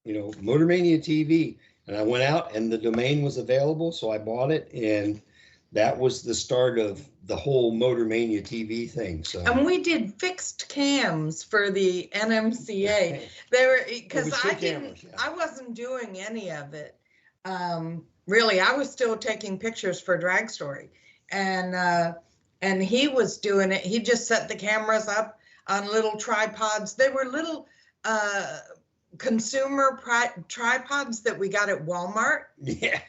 Speaker 5: you know, Motormania TV. And I went out and the domain was available, so I bought it, and that was the start of the whole Motormania TV thing. So, and
Speaker 6: we did fixed cams for the NMCA. They were because I wasn't doing any of it. Really, I was still taking pictures for Dragstory, and he was doing it. He just set the cameras up on little tripods. They were little consumer tripods that we got at Walmart.
Speaker 5: Yeah.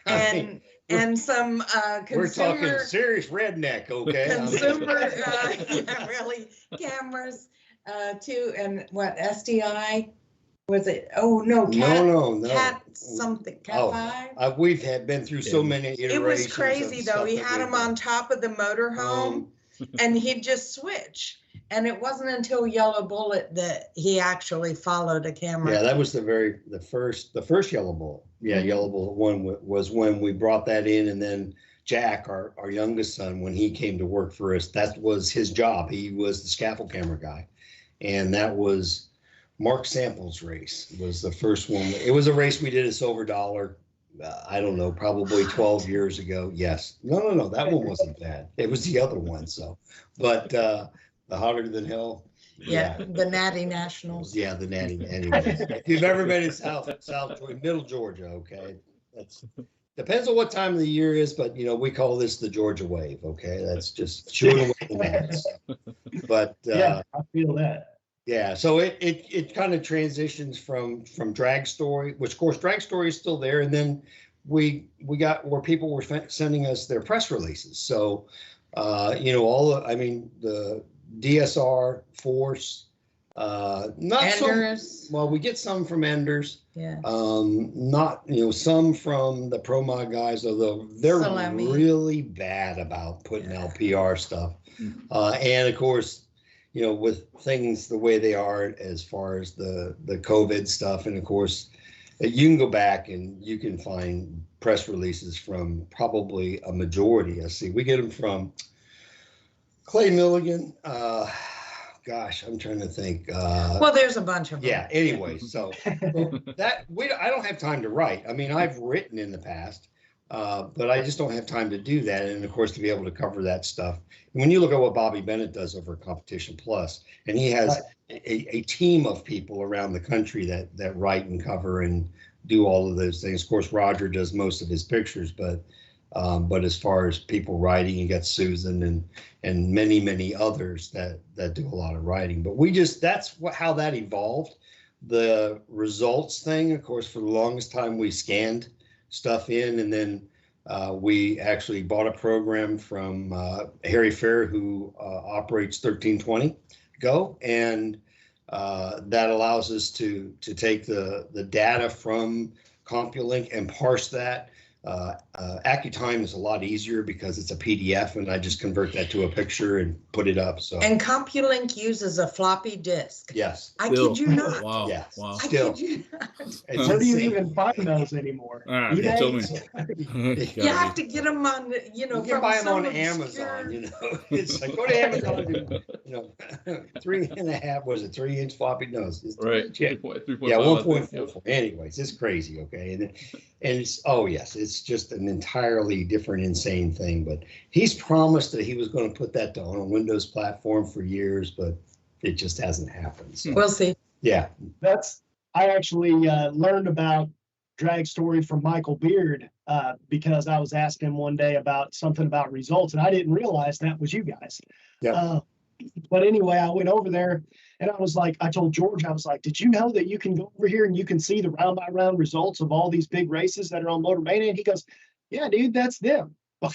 Speaker 6: And some consumer.
Speaker 5: We're talking serious redneck, okay?
Speaker 6: Consumer, really, cameras too. And what, SDI? Was it? Oh, no, Cat something, Cat 5?
Speaker 5: We've been through so many iterations.
Speaker 6: It was crazy, though. He had them on top of the motorhome, and he'd just switch. And it wasn't until Yellow Bullet that he actually followed a camera.
Speaker 5: Yeah, that was the first Yellow Bullet. Yeah, Yellow Bullet one was when we brought that in, and then Jack, our youngest son, when he came to work for us, that was his job. He was the scaffold camera guy, and that was Mark Sample's race. Was the first one. It was a race we did at Silver Dollar. I don't know, probably 12 years ago. Yes. No, that one wasn't bad. It was the other one. So, but the Hotter Than Hell.
Speaker 6: Yeah, the Natty Nationals.
Speaker 5: Yeah, the Natty. Anyways, if you've ever been in Middle Georgia, okay, that's depends on what time of the year is, but we call this the Georgia Wave. Okay, that's just shooting away the Natties. But
Speaker 1: yeah, I feel that.
Speaker 5: Yeah, so it kind of transitions from Dragstory, which of course Dragstory is still there, and then we got where people were sending us their press releases. So the DSR, Force, not
Speaker 6: Enders.
Speaker 5: some. Well, we get some from Enders.
Speaker 6: Yeah.
Speaker 5: Not some from the Pro Mod guys, although they're
Speaker 6: Salami.
Speaker 5: really bad about putting out PR stuff, and of course. With things the way they are as far as the COVID stuff. And of course, you can go back and you can find press releases from probably a majority. I see we get them from Clay Milligan. Gosh, I'm trying to think.
Speaker 6: Well, there's a bunch of them.
Speaker 5: Yeah. Anyway, so I don't have time to write. I mean, I've written in the past. But I just don't have time to do that. And of course, to be able to cover that stuff. And when you look at what Bobby Bennett does over Competition Plus, and he has a team of people around the country that write and cover and do all of those things. Of course, Roger does most of his pictures, but as far as people writing, you got Susan and many others that do a lot of writing. But that's how that evolved. The results thing, of course, for the longest time we scanned stuff in, and then we actually bought a program from Harry Fair, who operates 1320 Go, and that allows us to take the data from CompuLink and parse that. AccuTime is a lot easier because it's a PDF, and I just convert that to a picture and put it up. So.
Speaker 6: And CompuLink uses a floppy disk.
Speaker 5: Yes.
Speaker 6: I kid you not.
Speaker 2: Wow.
Speaker 5: Yes.
Speaker 2: Wow.
Speaker 6: I
Speaker 5: Still.
Speaker 6: kid you not.
Speaker 1: Where do you even find those anymore?
Speaker 2: All right,
Speaker 1: eBay?
Speaker 2: tell me.
Speaker 6: You have to get them on,
Speaker 5: You
Speaker 6: from
Speaker 5: can buy them
Speaker 6: some
Speaker 5: on
Speaker 6: obscure-
Speaker 5: Amazon, It's like, go to Amazon, 3.5, was it 3-inch floppy? No, it's
Speaker 2: Right.
Speaker 5: yeah,
Speaker 2: 3.5.
Speaker 5: yeah, 1.44. Anyways, it's crazy, okay? And it's, it's just an entirely different, insane thing. But he's promised that he was going to put that on a Windows platform for years, but it just hasn't happened. So,
Speaker 6: We'll see.
Speaker 5: yeah.
Speaker 1: I actually learned about Dragstory from Michael Beard because I was asking him one day about something about results, and I didn't realize that was you guys.
Speaker 5: Yeah.
Speaker 1: But anyway, I went over there and I told George, I was like, did you know that you can go over here and you can see the round by round results of all these big races that are on Motormania? And he goes, yeah, dude, that's them. I'm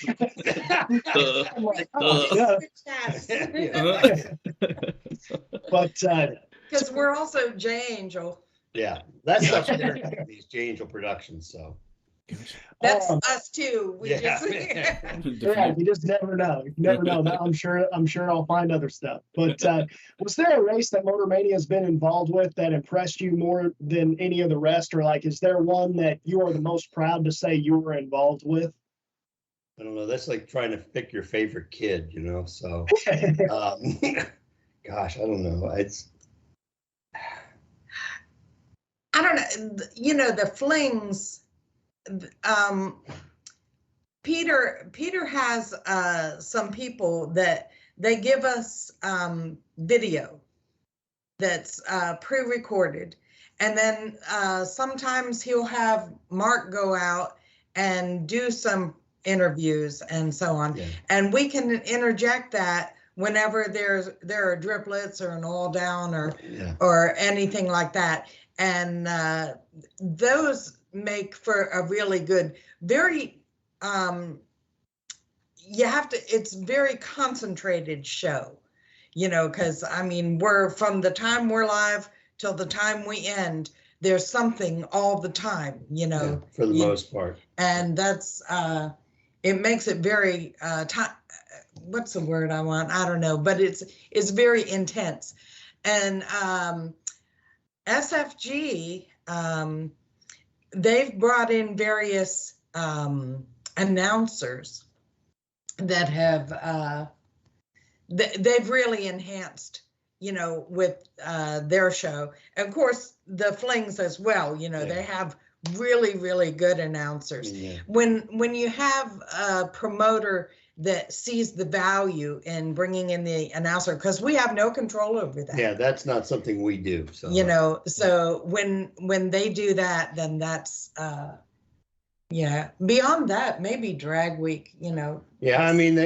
Speaker 1: like, oh, yeah. But
Speaker 6: Because we're also J Angel.
Speaker 5: Yeah. That's stuff these J Angel Productions. So.
Speaker 6: That's us too. We
Speaker 5: Yeah.
Speaker 6: just
Speaker 1: yeah, you just never know. You never know. I'm sure I'll find other stuff. But was there a race that Motormania has been involved with that impressed you more than any of the rest, or like, is there one that you are the most proud to say you were involved with?
Speaker 5: I don't know. That's like trying to pick your favorite kid, So, gosh, I don't know.
Speaker 6: I don't know. The flings. Peter has some people that they give us video that's pre-recorded, and then sometimes he'll have Mark go out and do some interviews and so on, and we can interject that whenever there are driplets or an all down or anything like that, and those make for a really good, very it's very concentrated show, because we're from the time we're live till the time we end, there's something all the time,
Speaker 5: for the most part.
Speaker 6: And that's it makes it very what's the word I want? I don't know, but it's very intense. And SFG, they've brought in various announcers that have they've really enhanced, with their show. Of course, the Flings as well. They have really, really good announcers.
Speaker 5: Yeah.
Speaker 6: When you have a promoter that sees the value in bringing in the announcer, because we have no control over that.
Speaker 5: Yeah, that's not something we do. So
Speaker 6: So when they do that, then that's beyond that, maybe Drag Week,
Speaker 5: Yeah, I mean,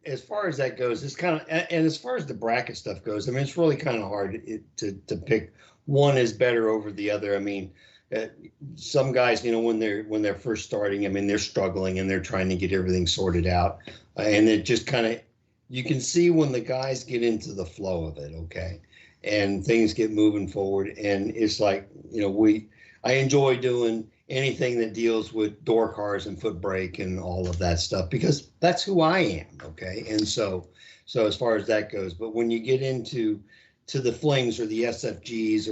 Speaker 5: as far as that goes, it's kind of, and as far as the bracket stuff goes, I mean, it's really kind of hard to pick one is better over the other. I mean, some guys, when they're first starting, I mean, they're struggling and they're trying to get everything sorted out, and it just kind of, you can see when the guys get into the flow of it, okay, and things get moving forward, and it's like, I enjoy doing anything that deals with door cars and foot brake and all of that stuff, because that's who I am, okay? And so as far as that goes, but when you get into the Flings or the SFGs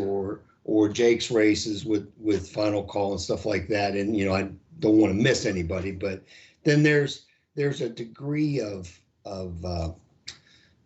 Speaker 5: or Jake's races with Final Call and stuff like that, and I don't want to miss anybody, but then there's a degree of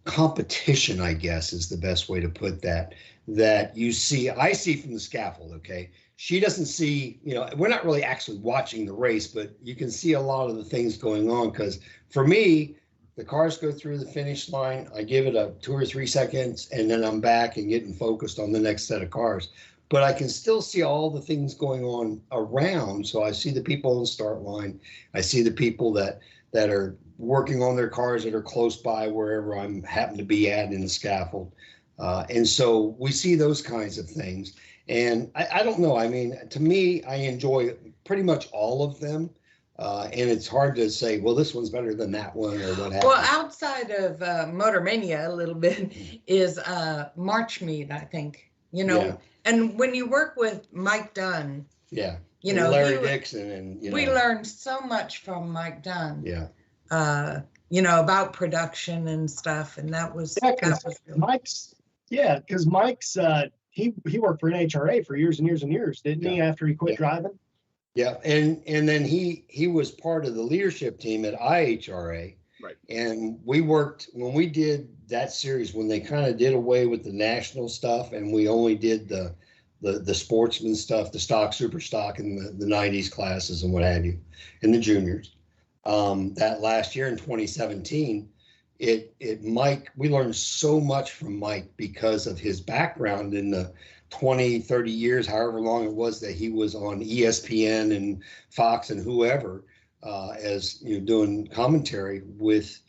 Speaker 5: competition, I guess is the best way to put that I see from the scaffold, okay? She doesn't see, we're not really actually watching the race, but you can see a lot of the things going on, because for me, the cars go through the finish line, I give it a 2 or 3 seconds, and then I'm back and getting focused on the next set of cars. But I can still see all the things going on around. So I see the people on the start line. I see the people that are working on their cars that are close by wherever I'm happen to be at in the scaffold. And so we see those kinds of things. And I don't know. I mean, to me, I enjoy pretty much all of them. And it's hard to say, well, this one's better than that one or what have you.
Speaker 6: Well, outside of Motormania a little bit is March Meet, I think,
Speaker 5: Yeah.
Speaker 6: And when you work with Mike Dunn,
Speaker 5: Yeah.
Speaker 6: and
Speaker 5: Larry Dixon and,
Speaker 6: we learned so much from Mike Dunn.
Speaker 5: Yeah.
Speaker 6: About production and stuff. And that was,
Speaker 1: Mike's he worked for NHRA for years and years and years, didn't he, after he quit driving?
Speaker 5: Yeah, and then he was part of the leadership team at IHRA.
Speaker 2: Right.
Speaker 5: And we worked when we did that series, when they kind of did away with the national stuff and we only did the sportsman stuff, the stock, super stock, and the 90s classes and what have you, and the juniors. That last year in 2017, Mike, we learned so much from Mike because of his background in the 20, 30 years, however long it was that he was on ESPN and Fox and whoever, as doing commentary with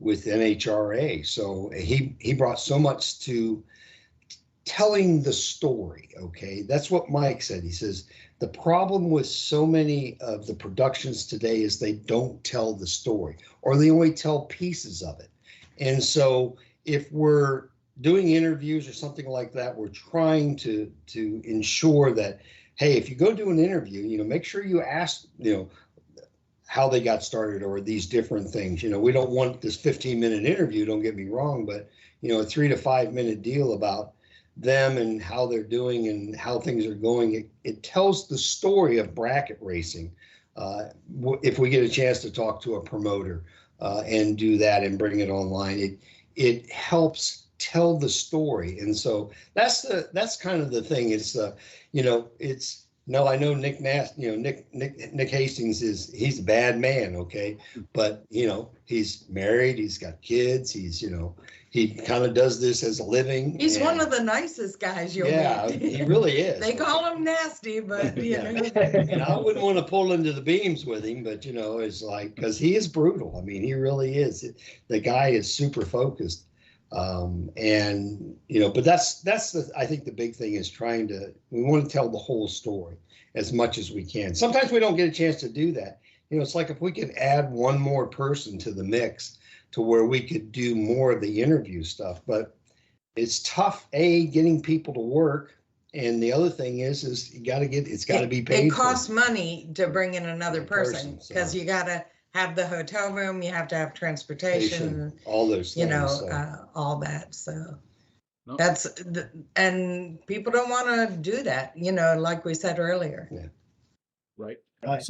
Speaker 5: NHRA. So he brought so much to telling the story. Okay, that's what Mike said. He says the problem with so many of the productions today is they don't tell the story, or they only tell pieces of it. And so if we're doing interviews or something like that, we're trying to ensure that, hey, if you go do an interview, make sure you ask, how they got started or these different things. We don't want this 15-minute interview, don't get me wrong, but, a 3 to 5 minute deal about them and how they're doing and how things are going. It tells the story of bracket racing. If we get a chance to talk to a promoter and do that and bring it online, it helps tell the story. And so that's kind of the thing. It's I know Nick Nick Hastings he's a bad man, okay, but he's married, he's got kids, he kind of does this as a living.
Speaker 6: He's one of the nicest guys you'll meet.
Speaker 5: He really is.
Speaker 6: They call him nasty, but
Speaker 5: And I wouldn't want to pull into the beams with him, but it's like, because he is brutal. I mean, he really is. The guy is super focused. But that's I think the big thing is we want to tell the whole story as much as we can. Sometimes we don't get a chance to do that. It's like if we could add one more person to the mix to where we could do more of the interview stuff, but it's tough, getting people to work. And the other thing is it's got to be paid.
Speaker 6: It costs money to bring in another person because you got to have the hotel room, you have to have transportation,
Speaker 5: all those things.
Speaker 6: you know,
Speaker 5: so.
Speaker 6: all that. So
Speaker 2: No.
Speaker 6: and people don't want to do that, you know, like we said earlier.
Speaker 5: Yeah.
Speaker 2: Right.
Speaker 1: Right.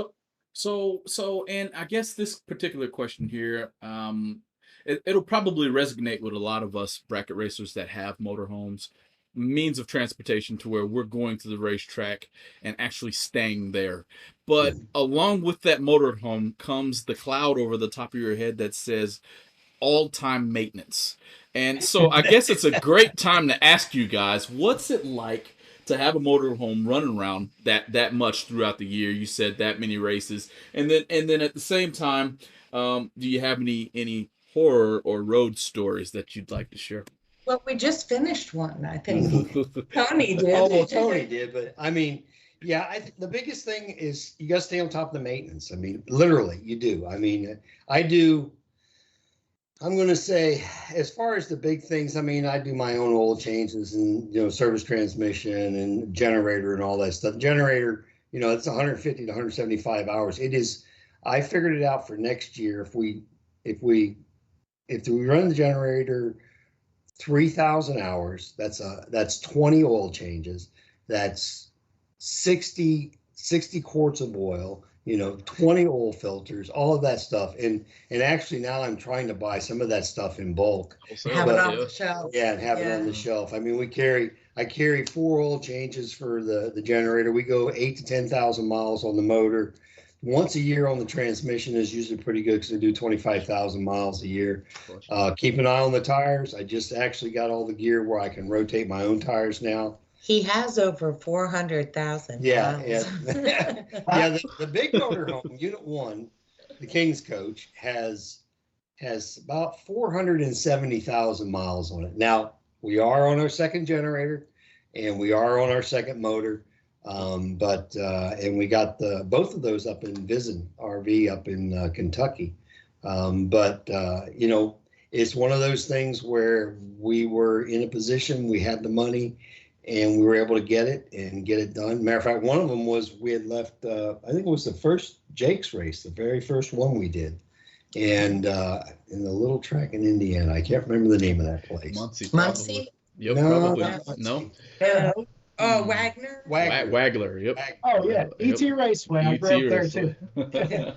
Speaker 2: So, and I guess this particular question here, it'll probably resonate with a lot of us bracket racers that have motorhomes, means of transportation to where we're going to the racetrack and actually staying there. But along with that motorhome comes the cloud over the top of your head that says all-time maintenance. And so I guess it's a great time to ask you guys, what's it like to have a motorhome running around that much throughout the year? You said that many races, and then at the same time, do you have any horror or road stories that you'd like to share?
Speaker 6: Well, we just finished one, I think. Tony did.
Speaker 5: Oh, well, Tony did, but I mean, yeah, the biggest thing is you got to stay on top of the maintenance. I mean, literally, you do. I mean, I do. I'm going to say, as far as the big things, I mean, I do my own oil changes and, you know, service transmission and generator and all that stuff. Generator, you know, it's 150 to 175 hours. It is, I figured it out for next year. If we run the generator 3,000 hours, that's 20 oil changes. That's 60 quarts of oil, you know, 20 oil filters, all of that stuff. And actually now I'm trying to buy some of that stuff in bulk.
Speaker 6: Have it on the shelf.
Speaker 5: Yeah, and have it on the shelf. I mean, I carry 4 oil changes for the generator. We go 8,000 to 10,000 miles on the motor. Once a year on the transmission is usually pretty good because I do 25,000 miles a year. Keep an eye on the tires. I just actually got all the gear where I can rotate my own tires now.
Speaker 6: He has over 400,000.
Speaker 5: Yeah. Yeah, the big motorhome, Unit 1, the King's Coach, has about 470,000 miles on it. Now, we are on our second generator and we are on our second motor. And we got both of those up in Visin RV up in Kentucky. You know, it's one of those things where we were in a position, we had the money, and we were able to get it done. Matter of fact, one of them was we had left, I think it was the first Jake's race, the very first one we did. And in the little track in Indiana, I can't remember the name of that place.
Speaker 6: Muncie?
Speaker 2: Yep,
Speaker 5: No,
Speaker 2: probably. No.
Speaker 6: Wagner?
Speaker 2: Waggler, yep.
Speaker 1: Oh yeah, ET Raceway. I grew up there too.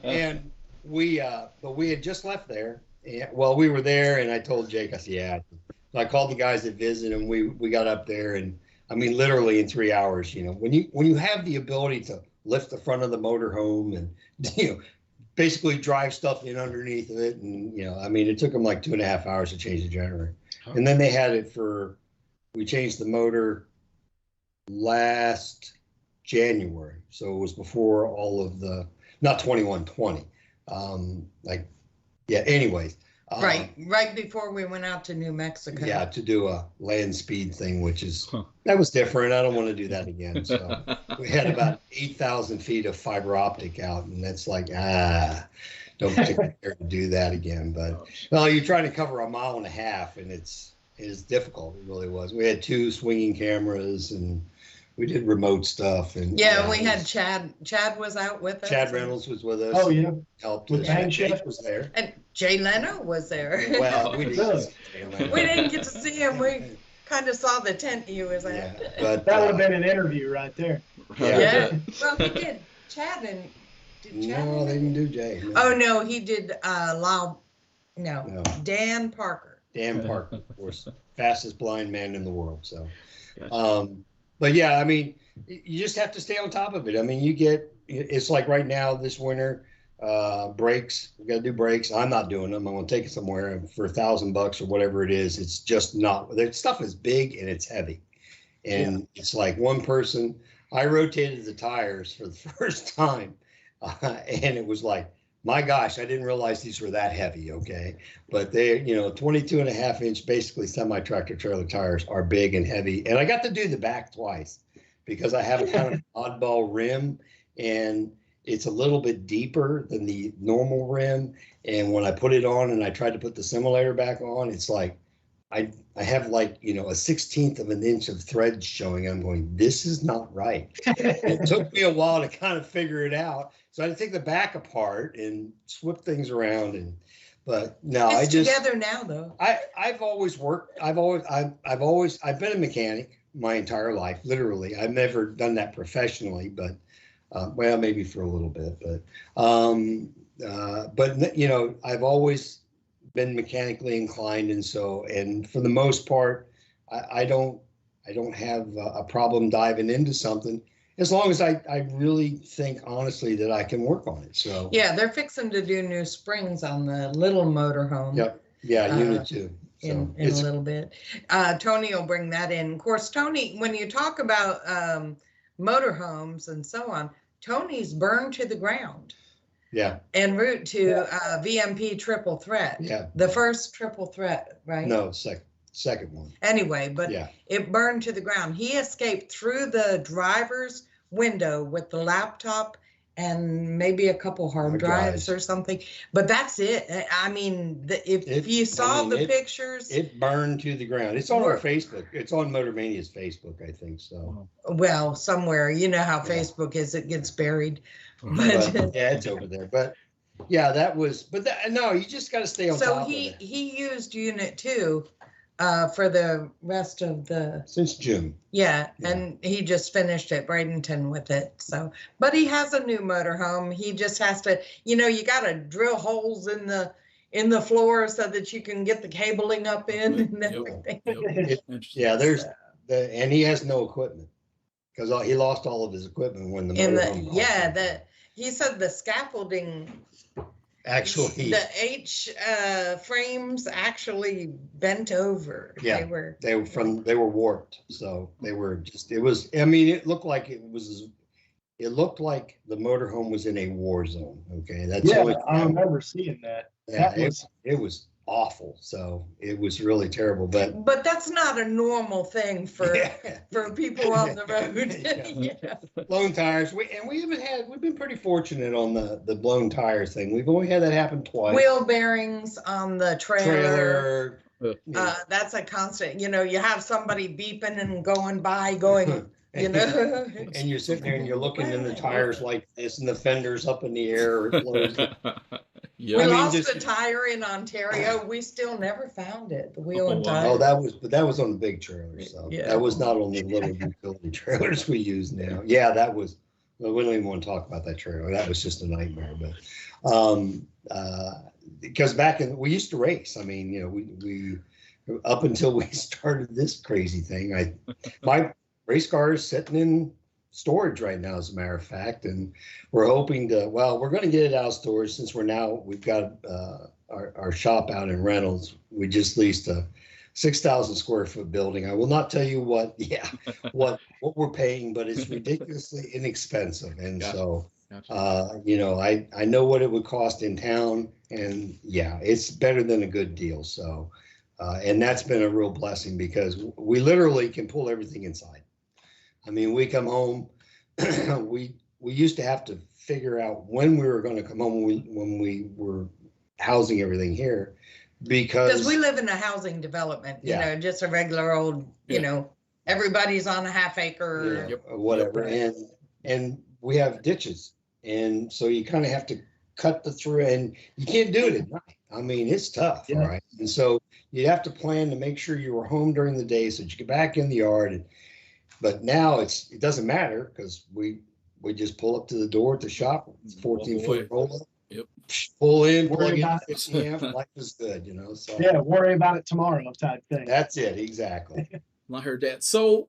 Speaker 5: And we had just left there. And, well, we were there, and I told Jake, I said, yeah. So I called the guys at Visit, and we got up there, and I mean, literally in 3 hours. You know, when you have the ability to lift the front of the motorhome and, you know, basically drive stuff in underneath of it, and, you know, I mean, it took them like 2.5 hours to change the generator, and then they had it we changed the motor last January, so it was before all of not 2120. Anyways.
Speaker 6: Right before we went out to New Mexico.
Speaker 5: Yeah, to do a land speed thing, which is that was different. I don't want to do that again. So we had about 8,000 feet of fiber optic out, and that's like don't particularly care to do that again. But well, you're trying to cover 1.5 miles, and it is difficult. It really was. We had 2 swinging cameras, and we did remote stuff. And
Speaker 6: we had Chad. Chad was out with us.
Speaker 5: Chad Reynolds was with us.
Speaker 1: Oh yeah,
Speaker 5: helped
Speaker 1: with
Speaker 5: us.
Speaker 1: Jake
Speaker 5: was there.
Speaker 6: And Jay Leno was there.
Speaker 5: Well, we didn't.
Speaker 6: We didn't get to see him. We kind of saw the tent he was at.
Speaker 5: Yeah, but
Speaker 1: that would have been an interview right there.
Speaker 6: Yeah. Well, he did. Chad and did Chad?
Speaker 5: No, they didn't do Jay. No.
Speaker 6: Oh no, he did. Dan Parker.
Speaker 5: Dan Parker, of course, fastest blind man in the world. So,
Speaker 2: Gotcha.
Speaker 5: But yeah, I mean, you just have to stay on top of it. I mean, it's like right now this winter, brakes. We got to do brakes. I'm not doing them. I'm going to take it somewhere for $1,000 or whatever it is. It's just not. That stuff is big and it's heavy, and it's like one person. I rotated the tires for the first time, and it was like, my gosh, I didn't realize these were that heavy. Okay, but they, 22.5-inch, basically semi-tractor trailer tires are big and heavy, and I got to do the back twice because I have a kind of oddball rim, and it's a little bit deeper than the normal rim. And when I put it on and I tried to put the simulator back on, it's like I have like, you know, a 1/16 of an inch of thread showing. I'm going, this is not right. It took me a while to kind of figure it out. So I had to take the back apart and swip things around. But no,
Speaker 6: It's
Speaker 5: I just
Speaker 6: together now though.
Speaker 5: I've always worked. I've been a mechanic my entire life, literally. I've never done that professionally, but well, maybe for a little bit, but you know, I've always been mechanically inclined, and for the most part, I don't have a problem diving into something as long as I really think honestly that I can work on it. So
Speaker 6: Yeah, they're fixing to do new springs on the little motorhome.
Speaker 5: yep, yeah, Unit 2. So
Speaker 6: In a little bit. Tony will bring that in. Of course, Tony, when you talk about motorhomes and so on, Tony's burned to the ground
Speaker 5: yeah,
Speaker 6: en route to VMP triple threat.
Speaker 5: yeah.
Speaker 6: The first triple threat, right?
Speaker 5: No, second one.
Speaker 6: Anyway, but
Speaker 5: Yeah.
Speaker 6: it burned to the ground. He escaped through the driver's window with the laptop and maybe a couple hard drives or something. But that's it. I mean, if you saw the pictures.
Speaker 5: It burned to the ground. It's on our Facebook. It's on Motormania's Facebook, I think. So.
Speaker 6: Well, somewhere. You know how Facebook is. It gets buried. But,
Speaker 5: yeah, it's over there. But yeah, that was. But no, you just got to stay on top of it.
Speaker 6: So he used Unit 2 for the rest of the.
Speaker 5: Since June.
Speaker 6: Yeah, and he just finished at Bradenton with it. So, but he has a new motorhome. He just has to, you know, you got to drill holes in the floor so that you can get the cabling up in and everything.
Speaker 5: Yeah, and he has no equipment because he lost all of his equipment when the motorhome.
Speaker 6: He said the scaffolding.
Speaker 5: Actually,
Speaker 6: the H frames actually bent over.
Speaker 5: Yeah, they were warped, so they were just. It was. I mean, it looked like it looked like the motorhome was in a war zone. Okay, that's
Speaker 1: I remember seeing that.
Speaker 5: Yeah, it was awful. So it was really terrible.
Speaker 6: But that's not a normal thing for people on the road.
Speaker 5: Blown tires. We've been pretty fortunate on the blown tires thing. We've only had that happen twice.
Speaker 6: Wheel bearings on the trailer. That's a constant. You know, you have somebody beeping and going by, you know.
Speaker 5: And you're sitting there and you're looking in the tires like this, and the fender's up in the air.
Speaker 2: Yeah.
Speaker 6: We lost a tire in Ontario. We still never found it. The wheel and tire.
Speaker 5: Oh, that was on the big trailers. So that was not on the little utility trailers we use now. Yeah, that was. Well, we don't even want to talk about that trailer. That was just a nightmare. But because we used to race. I mean, you know, we up until we started this crazy thing. My race car is sitting in storage right now, as a matter of fact, and we're hoping we're going to get it out of storage since we've got our shop out in Reynolds. We just leased a 6,000 square foot building. I will not tell you what we're paying, but it's ridiculously inexpensive. And you know, I know what it would cost in town, and yeah, it's better than a good deal. So, and that's been a real blessing because we literally can pull everything inside. I mean, we come home, we used to have to figure out when we were going to come home when we were housing everything here because
Speaker 6: we live in a housing development, you know, just a regular old, you know, everybody's on a half acre
Speaker 5: or whatever. And we have ditches. And so you kind of have to cut through, and you can't do it at night. I mean, it's tough, right? And so you have to plan to make sure you were home during the day so that you get back in the yard. But now it doesn't matter because we just pull up to the door at the shop, 14-foot roll up. Yep. Pull in, plug in 50 amp, life is good, you know. So
Speaker 1: yeah, worry about it tomorrow type thing.
Speaker 5: That's it, exactly.
Speaker 2: I heard that. So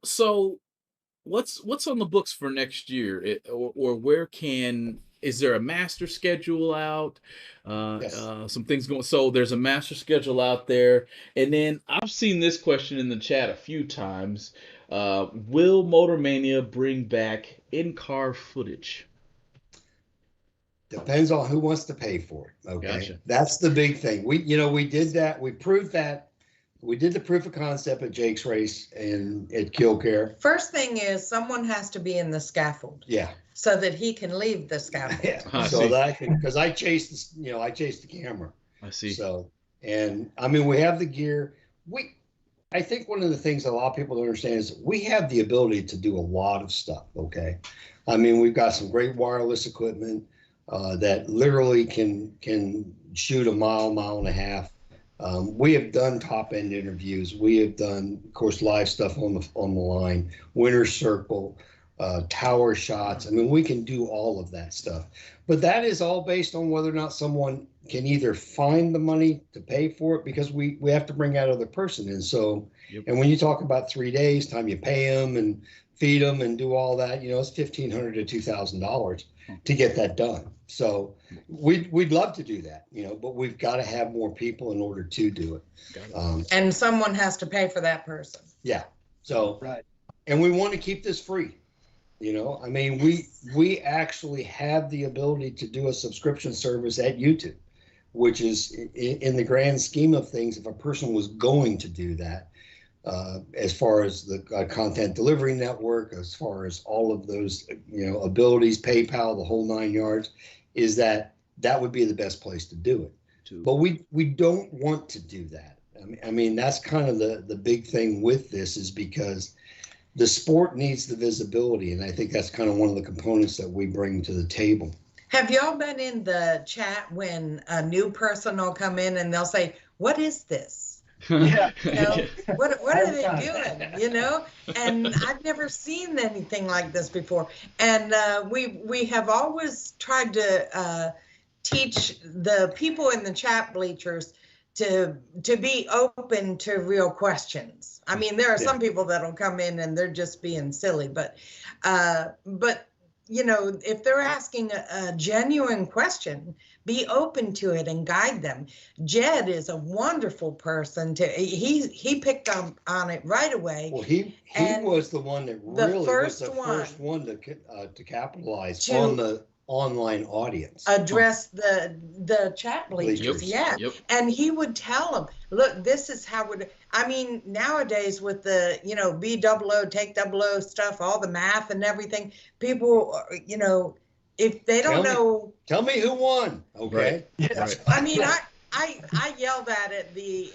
Speaker 2: what's on the books for next year, or where is there a master schedule out?
Speaker 5: Yes.
Speaker 2: Some things going. So there's a master schedule out there, and then I've seen this question in the chat a few times. Will Motormania bring back in-car footage?
Speaker 5: Depends on who wants to pay for it. Okay,
Speaker 2: gotcha.
Speaker 5: That's the big thing. We did that. We proved that. We did the proof of concept at Jake's race and at Killcare.
Speaker 6: First thing is someone has to be in the scaffold.
Speaker 5: Yeah.
Speaker 6: So that he can leave the scaffold.
Speaker 5: Yeah. So that I can, because I chased the camera.
Speaker 2: I see.
Speaker 5: So, and I mean, we have the gear. I think one of the things a lot of people don't understand is we have the ability to do a lot of stuff. Okay, I mean, we've got some great wireless equipment that literally can shoot a mile and a half. We have done top end interviews. We have done, of course, live stuff on the line, winner's circle, tower shots. I mean, we can do all of that stuff, but that is all based on whether or not someone can either find the money to pay for it, because we have to bring that other person in. So, and when you talk about 3 days, time you pay them and feed them and do all that, you know, it's $1,500 to $2,000 to get that done. So we'd love to do that, you know, but we've got to have more people in order to do it.
Speaker 6: And someone has to pay for that person.
Speaker 5: Yeah. So,
Speaker 1: Right.
Speaker 5: And we want to keep this free. You know, I mean, we actually have the ability to do a subscription service at YouTube, which is in the grand scheme of things, if a person was going to do that, as far as the content delivery network, as far as all of those, you know, abilities, PayPal, the whole 9 yards, is that would be the best place to do it. But we don't want to do that. I mean, that's kind of the big thing with this, is because the sport needs the visibility. And I think that's kind of one of the components that we bring to the table.
Speaker 6: Have y'all been in the chat when a new person will come in and they'll say, "What is this?"
Speaker 1: Yeah.
Speaker 6: You know, what are they doing? You know, and I've never seen anything like this before. And we have always tried to teach the people in the chat bleachers to be open to real questions. I mean, there are some people that'll come in and they're just being silly, but you know, if they're asking a genuine question, be open to it and guide them. Jed is a wonderful person he picked up on it right away.
Speaker 5: Well, he was the one that really was the first one to capitalize on the online audience,
Speaker 6: address the chat bleachers. Yeah.
Speaker 2: Yep.
Speaker 6: And he would tell them, look, this is how I mean, nowadays with the, you know, B00, take 00 stuff, all the math and everything, people, you know, if they don't know,
Speaker 5: tell me who won. Okay.
Speaker 2: Right. Right.
Speaker 6: I mean, I yell that at the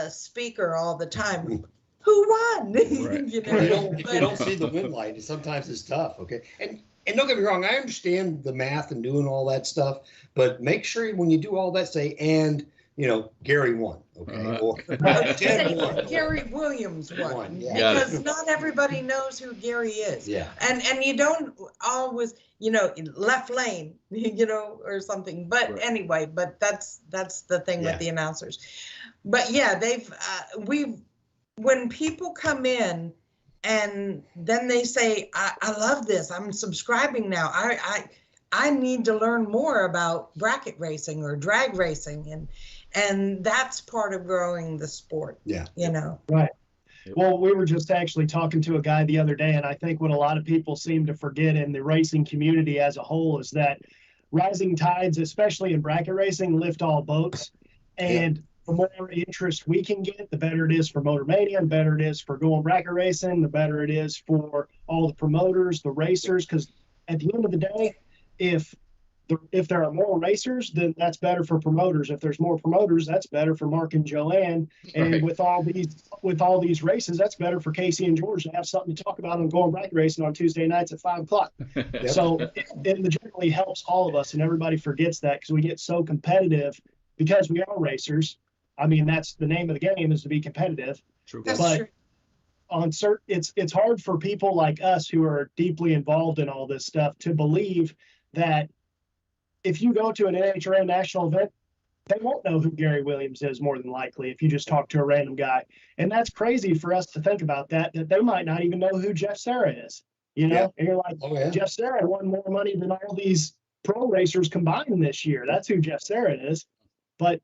Speaker 6: speaker all the time. Who won?
Speaker 2: Right.
Speaker 6: You know,
Speaker 5: If you don't see the win light, sometimes it's tough. Okay. And don't get me wrong, I understand the math and doing all that stuff, but make sure when you do all that, say, and, you know, Gary won, okay? Or Ted won.
Speaker 6: Gary Williams won.
Speaker 5: Yeah.
Speaker 6: Because not everybody knows who Gary is.
Speaker 5: Yeah.
Speaker 6: And you don't always, you know, left lane, you know, or something. But anyway, but that's the thing with the announcers. But yeah, when people come in, and then they say, I love this. I'm subscribing now. I need to learn more about bracket racing or drag racing. And that's part of growing the sport. Yeah. You know?
Speaker 1: Right. Well, we were just actually talking to a guy the other day, and I think what a lot of people seem to forget in the racing community as a whole is that rising tides, especially in bracket racing, lift all boats. And the more interest we can get, the better it is for Motormania, the better it is for going bracket racing, the better it is for all the promoters, the racers, because at the end of the day, if there are more racers, then that's better for promoters. If there's more promoters, that's better for Mark and Joanne. And with all these races, that's better for Casey and George to have something to talk about on going bracket racing on Tuesday nights at 5 o'clock. So it legitimately helps all of us, and everybody forgets that because we get so competitive because we are racers. I mean, that's the name of the game, is to be competitive.
Speaker 2: True.
Speaker 1: But on it's hard for people like us who are deeply involved in all this stuff to believe that if you go to an NHRA national event, they won't know who Gary Williams is, more than likely, if you just talk to a random guy. And that's crazy for us to think about, that they might not even know who Jeff Serra is. You know, and you're like, Jeff Serra won more money than all these pro racers combined this year. That's who Jeff Serra is. But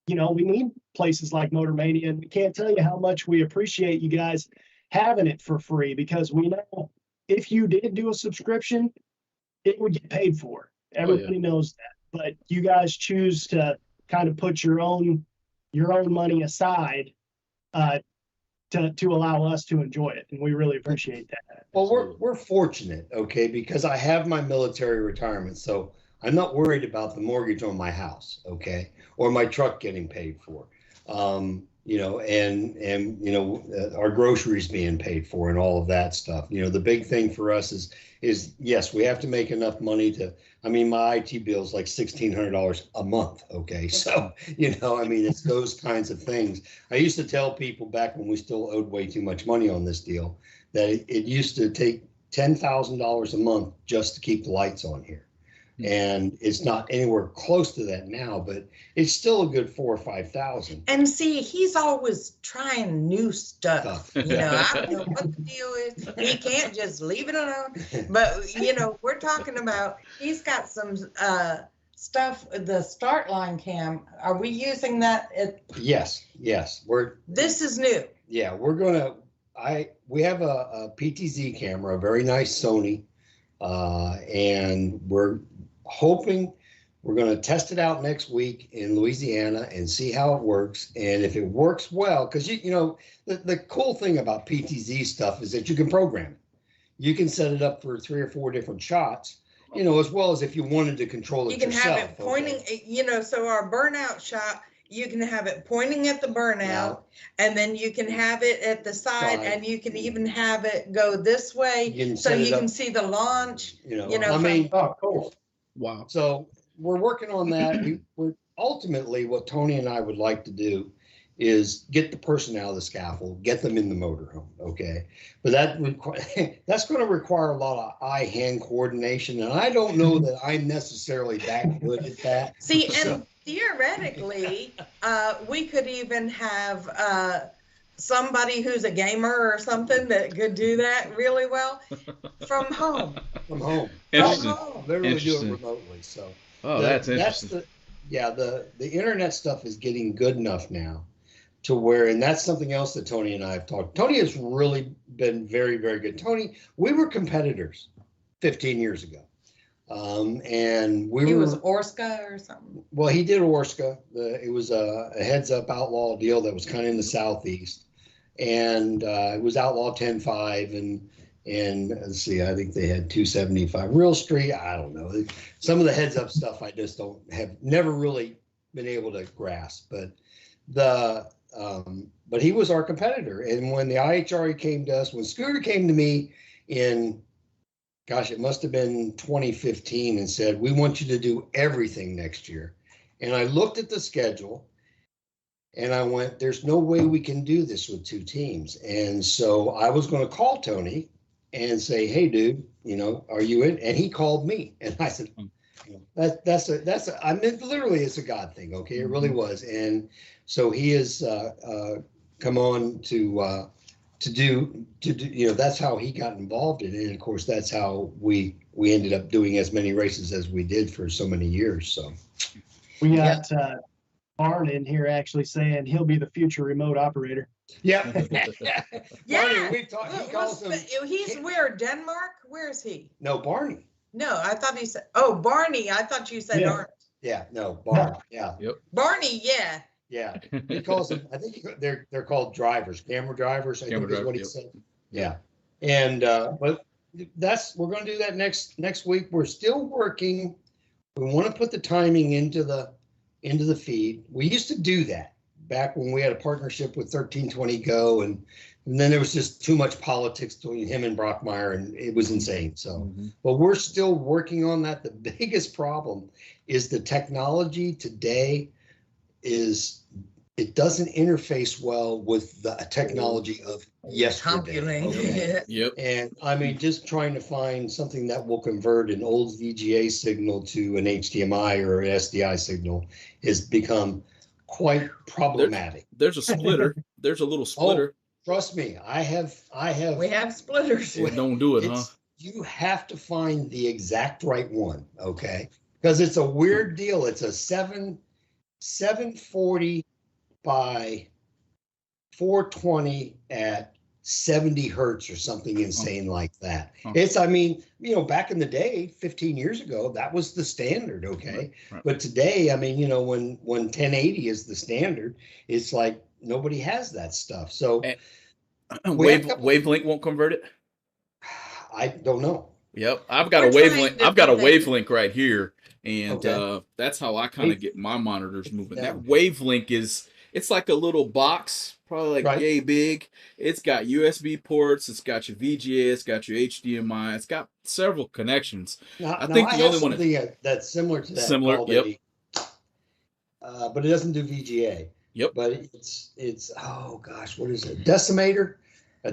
Speaker 1: you know, we need places like Motormania, and we can't tell you how much we appreciate you guys having it for free, because we know if you did do a subscription, it would get paid for. Everybody knows that. But you guys choose to kind of put your own money aside to allow us to enjoy it, and we really appreciate that.
Speaker 5: Well, we're fortunate, okay, because I have my military retirement, so I'm not worried about the mortgage on my house, okay, or my truck getting paid for. You our groceries being paid for and all of that stuff. The big thing for us is yes, we have to make enough money to. I mean, my IT bill is like $1,600 a month. Okay, so it's those kinds of things. I used to tell people back when we still owed way too much money on this deal that it used to take $10,000 a month just to keep the lights on here. And it's not anywhere close to that now, but it's still a good 4,000 or 5,000.
Speaker 6: And see, he's always trying new stuff. I don't know what the deal is. He can't just leave it alone. But we're talking about he's got some stuff. The start line cam. Are we using that?
Speaker 5: Yes.
Speaker 6: This is new.
Speaker 5: Yeah, we have a PTZ camera, a very nice Sony, and we're hoping we're going to test it out next week in Louisiana and see how it works. And if it works well, because the cool thing about PTZ stuff is that you can program it. You can set it up for 3 or 4 different shots, as well as if you wanted to control it yourself.
Speaker 6: You can have it pointing, so our burnout shot, you can have it pointing at the burnout, and then you can have it at the side, and you can even have it go this way, so you can see the launch.
Speaker 1: Oh, cool.
Speaker 2: Wow.
Speaker 5: So we're working on that. We're ultimately what Tony and I would like to do is get the person out of the scaffold, get them in the motorhome. Okay, but that's going to require a lot of eye-hand coordination, and I don't know that I'm necessarily that good at that.
Speaker 6: See, and theoretically, we could even have somebody who's a gamer or something that could do that really well from home.
Speaker 5: From home.
Speaker 2: Interesting.
Speaker 5: Literally do it remotely. So.
Speaker 2: That's interesting.
Speaker 5: The internet stuff is getting good enough now to where, and that's something else that Tony and I have talked. Tony has really been very, very good. Tony, we were competitors 15 years ago. And he
Speaker 6: was Orska or something.
Speaker 5: Well, he did Orska. It was a heads up outlaw deal that was kind of in the southeast, and it was outlaw 10.5 and let's see, I think they had 275 Real Street. I don't know. Some of the heads up stuff I just never really been able to grasp. But but he was our competitor. And when the IHRA came to us, when Scooter came to me in, gosh, it must have been 2015, and said, we want you to do everything next year. And I looked at the schedule and I went, there's no way we can do this with 2 teams. And so I was going to call Tony and say, hey, dude, are you in? And he called me. And I said, I mean, literally, it's a God thing. Okay. It really was. And so he has come on to do, that's how he got involved in it. And of course, that's how we ended up doing as many races as we did for so many years. So
Speaker 1: we got Barn in here actually saying he'll be the future remote operator.
Speaker 5: Yeah.
Speaker 6: Yeah.
Speaker 5: Barney, he calls him.
Speaker 6: He's where? Denmark? Where is he?
Speaker 5: No, Barney.
Speaker 6: No, I thought he said, Barney. I thought you said Arnold.
Speaker 5: Yeah, no, Barney. Yeah.
Speaker 2: Yep.
Speaker 6: Barney, yeah.
Speaker 5: Yeah. He calls them, I think they're called drivers, camera drivers, I think is what he said. Yeah. And but we're going to do that next week. We're still working. We want to put the timing into the feed. We used to do that back when we had a partnership with 1320 Go, and then there was just too much politics between him and Brockmeyer, and it was insane. So, but we're still working on that. The biggest problem is the technology today it doesn't interface well with the technology of yesterday.
Speaker 6: Okay.
Speaker 2: Yep.
Speaker 5: And I mean, just trying to find something that will convert an old VGA signal to an HDMI or an SDI signal has become quite problematic.
Speaker 2: There's a splitter. There's a little splitter.
Speaker 5: Trust me, I have.
Speaker 6: We have splitters.
Speaker 2: Don't do it, huh?
Speaker 5: You have to find the exact right one, okay? Because it's a weird deal. It's a 740 by 420 at 70 hertz or something insane like that. It's, I mean, back in the day, 15 years ago, that was the standard, okay? Right. But today, I mean, when 1080 is the standard, it's like nobody has that stuff. So
Speaker 2: wavelength won't convert it?
Speaker 5: I don't know.
Speaker 2: Yep, I've got a wavelength. I've got a wavelength right here, and that's how I kind of get my monitors moving. That wavelength is It's like a little box, probably like
Speaker 5: Right.
Speaker 2: yay big. It's got USB ports. It's got your VGA. It's got your HDMI. It's got several connections.
Speaker 5: Now,
Speaker 2: I
Speaker 5: now
Speaker 2: think
Speaker 5: I
Speaker 2: the
Speaker 5: have
Speaker 2: only one
Speaker 5: something that's similar to that
Speaker 2: Similar,
Speaker 5: called
Speaker 2: yep.
Speaker 5: but it doesn't do VGA.
Speaker 2: Yep.
Speaker 5: But it's oh gosh, what is it? Decimator.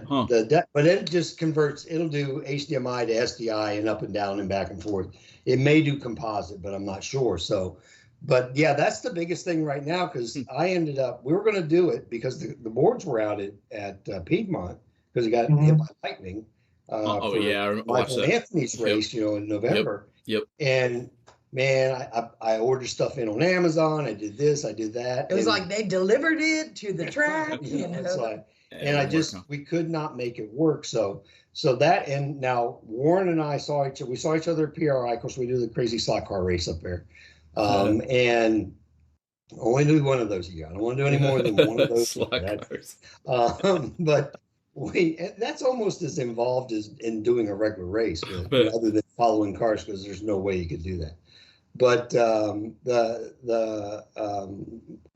Speaker 2: Huh.
Speaker 5: But it just converts. It'll do HDMI to SDI and up and down and back and forth. It may do composite, but I'm not sure. So, but yeah, that's the biggest thing right now because I ended up. We were going to do it because the boards were out at Piedmont because it got hit by lightning.
Speaker 2: Oh yeah, I watched
Speaker 5: Michael
Speaker 2: that.
Speaker 5: Anthony's race, in November.
Speaker 2: Yep.
Speaker 5: And man, I ordered stuff in on Amazon. I did this, I did that.
Speaker 6: It was
Speaker 5: and,
Speaker 6: like they delivered it to the track.
Speaker 5: it's like,
Speaker 2: Yeah,
Speaker 5: and
Speaker 2: it worked, huh?
Speaker 5: we could not make it work. So that, and now Warren and I saw each other at PRI. Of course, we do the crazy slot car race up there. And only do one of those a year. I don't want to do any more than one of those.
Speaker 2: Slot cars.
Speaker 5: But that's almost as involved as in doing a regular race,
Speaker 2: But-
Speaker 5: other than following cars, because there's no way you could do that. But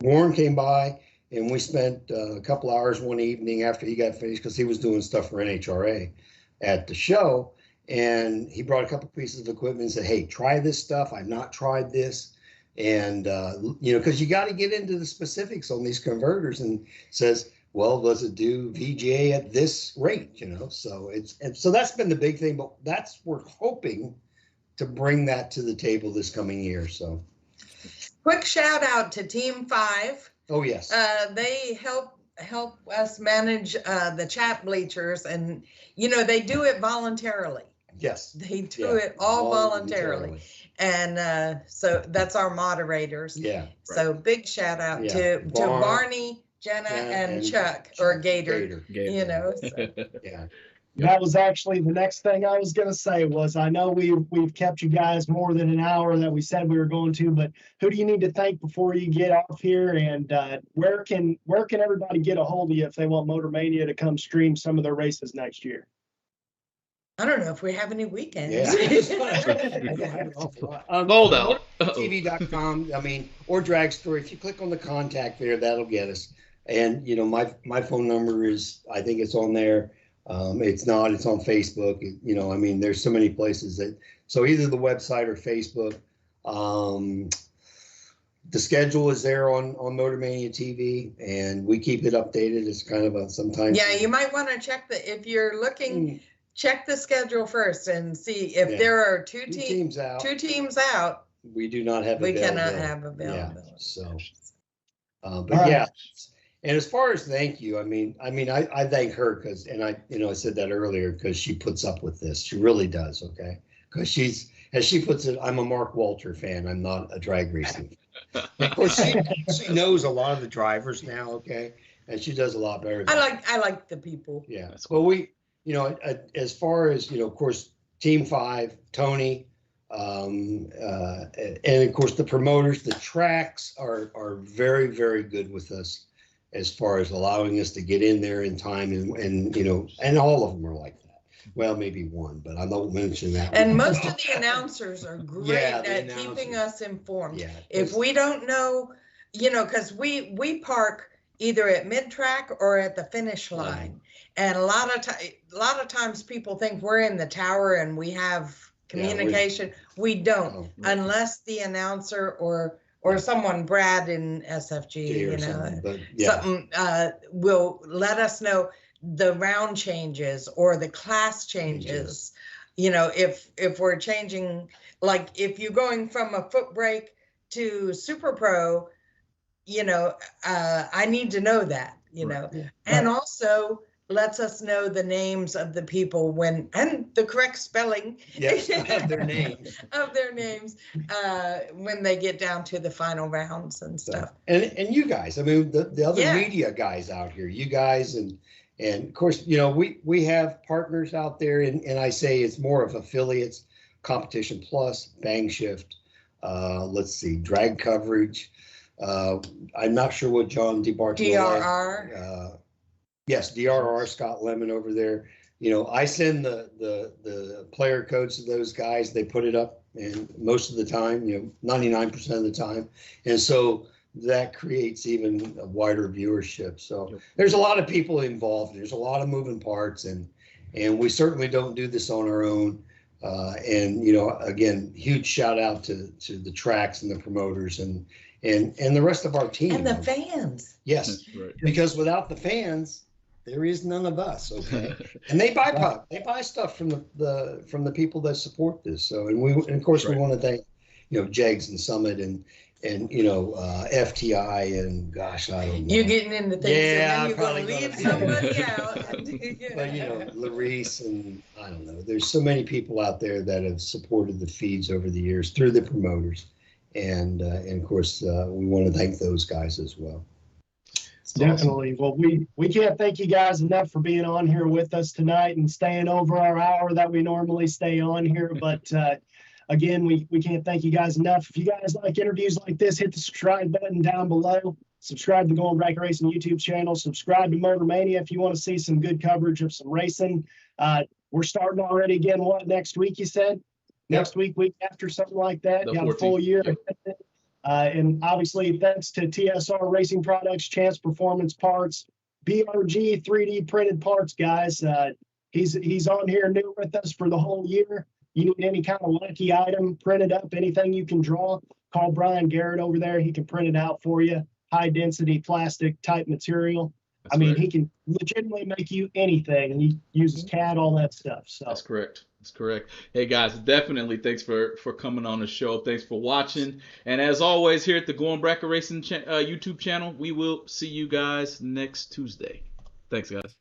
Speaker 5: Warren came by and we spent a couple hours one evening after he got finished because he was doing stuff for NHRA at the show. And he brought a couple pieces of equipment and said, "Hey, try this stuff. I've not tried this." And, because you got to get into the specifics on these converters, and says, well, does it do VGA at this rate? So that's been the big thing, but we're hoping to bring that to the table this coming year. So
Speaker 6: Quick shout out to Team 5.
Speaker 5: oh yes.
Speaker 6: They help us manage the chat bleachers, and they do it voluntarily.
Speaker 5: Yes.
Speaker 6: They do it all voluntarily. And so that's our moderators.
Speaker 5: Yeah.
Speaker 6: So big shout out to Barney, Jenna, and Chuck, or Gator. So.
Speaker 5: Yeah.
Speaker 1: That was actually the next thing I was going to say was I know we've kept you guys more than an hour that we said we were going to, but who do you need to thank before you get off here? And where can everybody get a hold of you if they want Motormania to come stream some of their races next year?
Speaker 6: I don't know if we have any weekends.
Speaker 5: Yeah.
Speaker 2: Sold out.
Speaker 5: TV.com, or Dragstory. If you click on the contact there, that'll get us. And, my phone number is, I think it's on there. It's not, it's on Facebook. There's so many places so either the website or Facebook. The schedule is there on Motormania TV, and we keep it updated. It's kind of sometimes.
Speaker 6: Yeah, you might want to check if you're looking, check the schedule first and see if there are two teams out.
Speaker 5: We do not have.
Speaker 6: We cannot have availability.
Speaker 5: Yeah, so, but yeah. And as far as thank you, I thank her because, and I said that earlier because she puts up with this. She really does. Okay, because as she puts it, I'm a Mark Walter fan. I'm not a drag racing. Of course, she knows a lot of the drivers now. Okay, and she does a lot better.
Speaker 6: I like the people.
Speaker 5: Yeah. Well, we, as far as of course, Team 5, Tony, and of course the promoters, the tracks are very, very good with us as far as allowing us to get in there in time, and all of them are like that. Well, maybe one, but I don't mention that.
Speaker 6: And
Speaker 5: one.
Speaker 6: most of the announcers are great at keeping us informed.
Speaker 5: Yeah,
Speaker 6: if we don't know, because we park either at mid-track or at the finish line, and a lot of times people think we're in the tower and we have communication. We don't, unless the announcer or someone, Brad in SFG, something will let us know the round changes or the class changes. If we're changing, like if you're going from a foot brake to Super Pro, I need to know that, and also lets us know the names of the people and the correct spelling
Speaker 5: of their names
Speaker 6: when they get down to the final rounds and stuff.
Speaker 5: And you guys, the other media guys out here, you guys, and of course, we have partners out there, and I say it's more of affiliates, Competition Plus, Bang Shift, let's see, Drag Coverage. I'm not sure what John DeBartolome.
Speaker 6: DRR.
Speaker 5: Yes, DRR, Scott Lemon over there. I send the player codes to those guys. They put it up, and most of the time, 99% of the time. And so that creates even a wider viewership. So there's a lot of people involved. There's a lot of moving parts, and we certainly don't do this on our own. And again, huge shout out to the tracks and the promoters and the rest of our team
Speaker 6: and the fans.
Speaker 5: Yes,
Speaker 2: right.
Speaker 5: Because without the fans, there is none of us. Okay, and they buy stuff from the people that support this. So and of course we want to thank Jegs and Summit and FTI and gosh, I don't know.
Speaker 6: You're getting into things,
Speaker 5: Yeah,
Speaker 6: and then you're going to leave somebody out.
Speaker 5: But Larice and I don't know. There's so many people out there that have supported the feeds over the years through the promoters, and of course we want to thank those guys as well.
Speaker 1: Definitely. Well, we can't thank you guys enough for being on here with us tonight and staying over our hour that we normally stay on here. But again, we can't thank you guys enough. If you guys like interviews like this, hit the subscribe button down below. Subscribe to the Going Bracket Racing YouTube channel. Subscribe to Motormania if you want to see some good coverage of some racing. We're starting already again. What, next week you said?
Speaker 5: Yep.
Speaker 1: Next week after, something like that.
Speaker 2: The
Speaker 1: Got
Speaker 2: 14th.
Speaker 1: a full year.
Speaker 2: Yep.
Speaker 1: And obviously, thanks to TSR Racing Products, Chance Performance Parts, BRG 3D printed parts, guys. He's on here new with us for the whole year. You need any kind of lucky item printed up, anything you can draw, call Brian Garrett over there. He can print it out for you. High density plastic type material.
Speaker 2: That's
Speaker 1: I mean,
Speaker 2: correct.
Speaker 1: he can legitimately make you anything, and he uses CAD, all that stuff. So
Speaker 2: That's correct. That's correct. Hey guys, definitely thanks for coming on the show. Thanks for watching. And as always, here at the Going Bracket Racing YouTube channel, we will see you guys next Tuesday. Thanks, guys.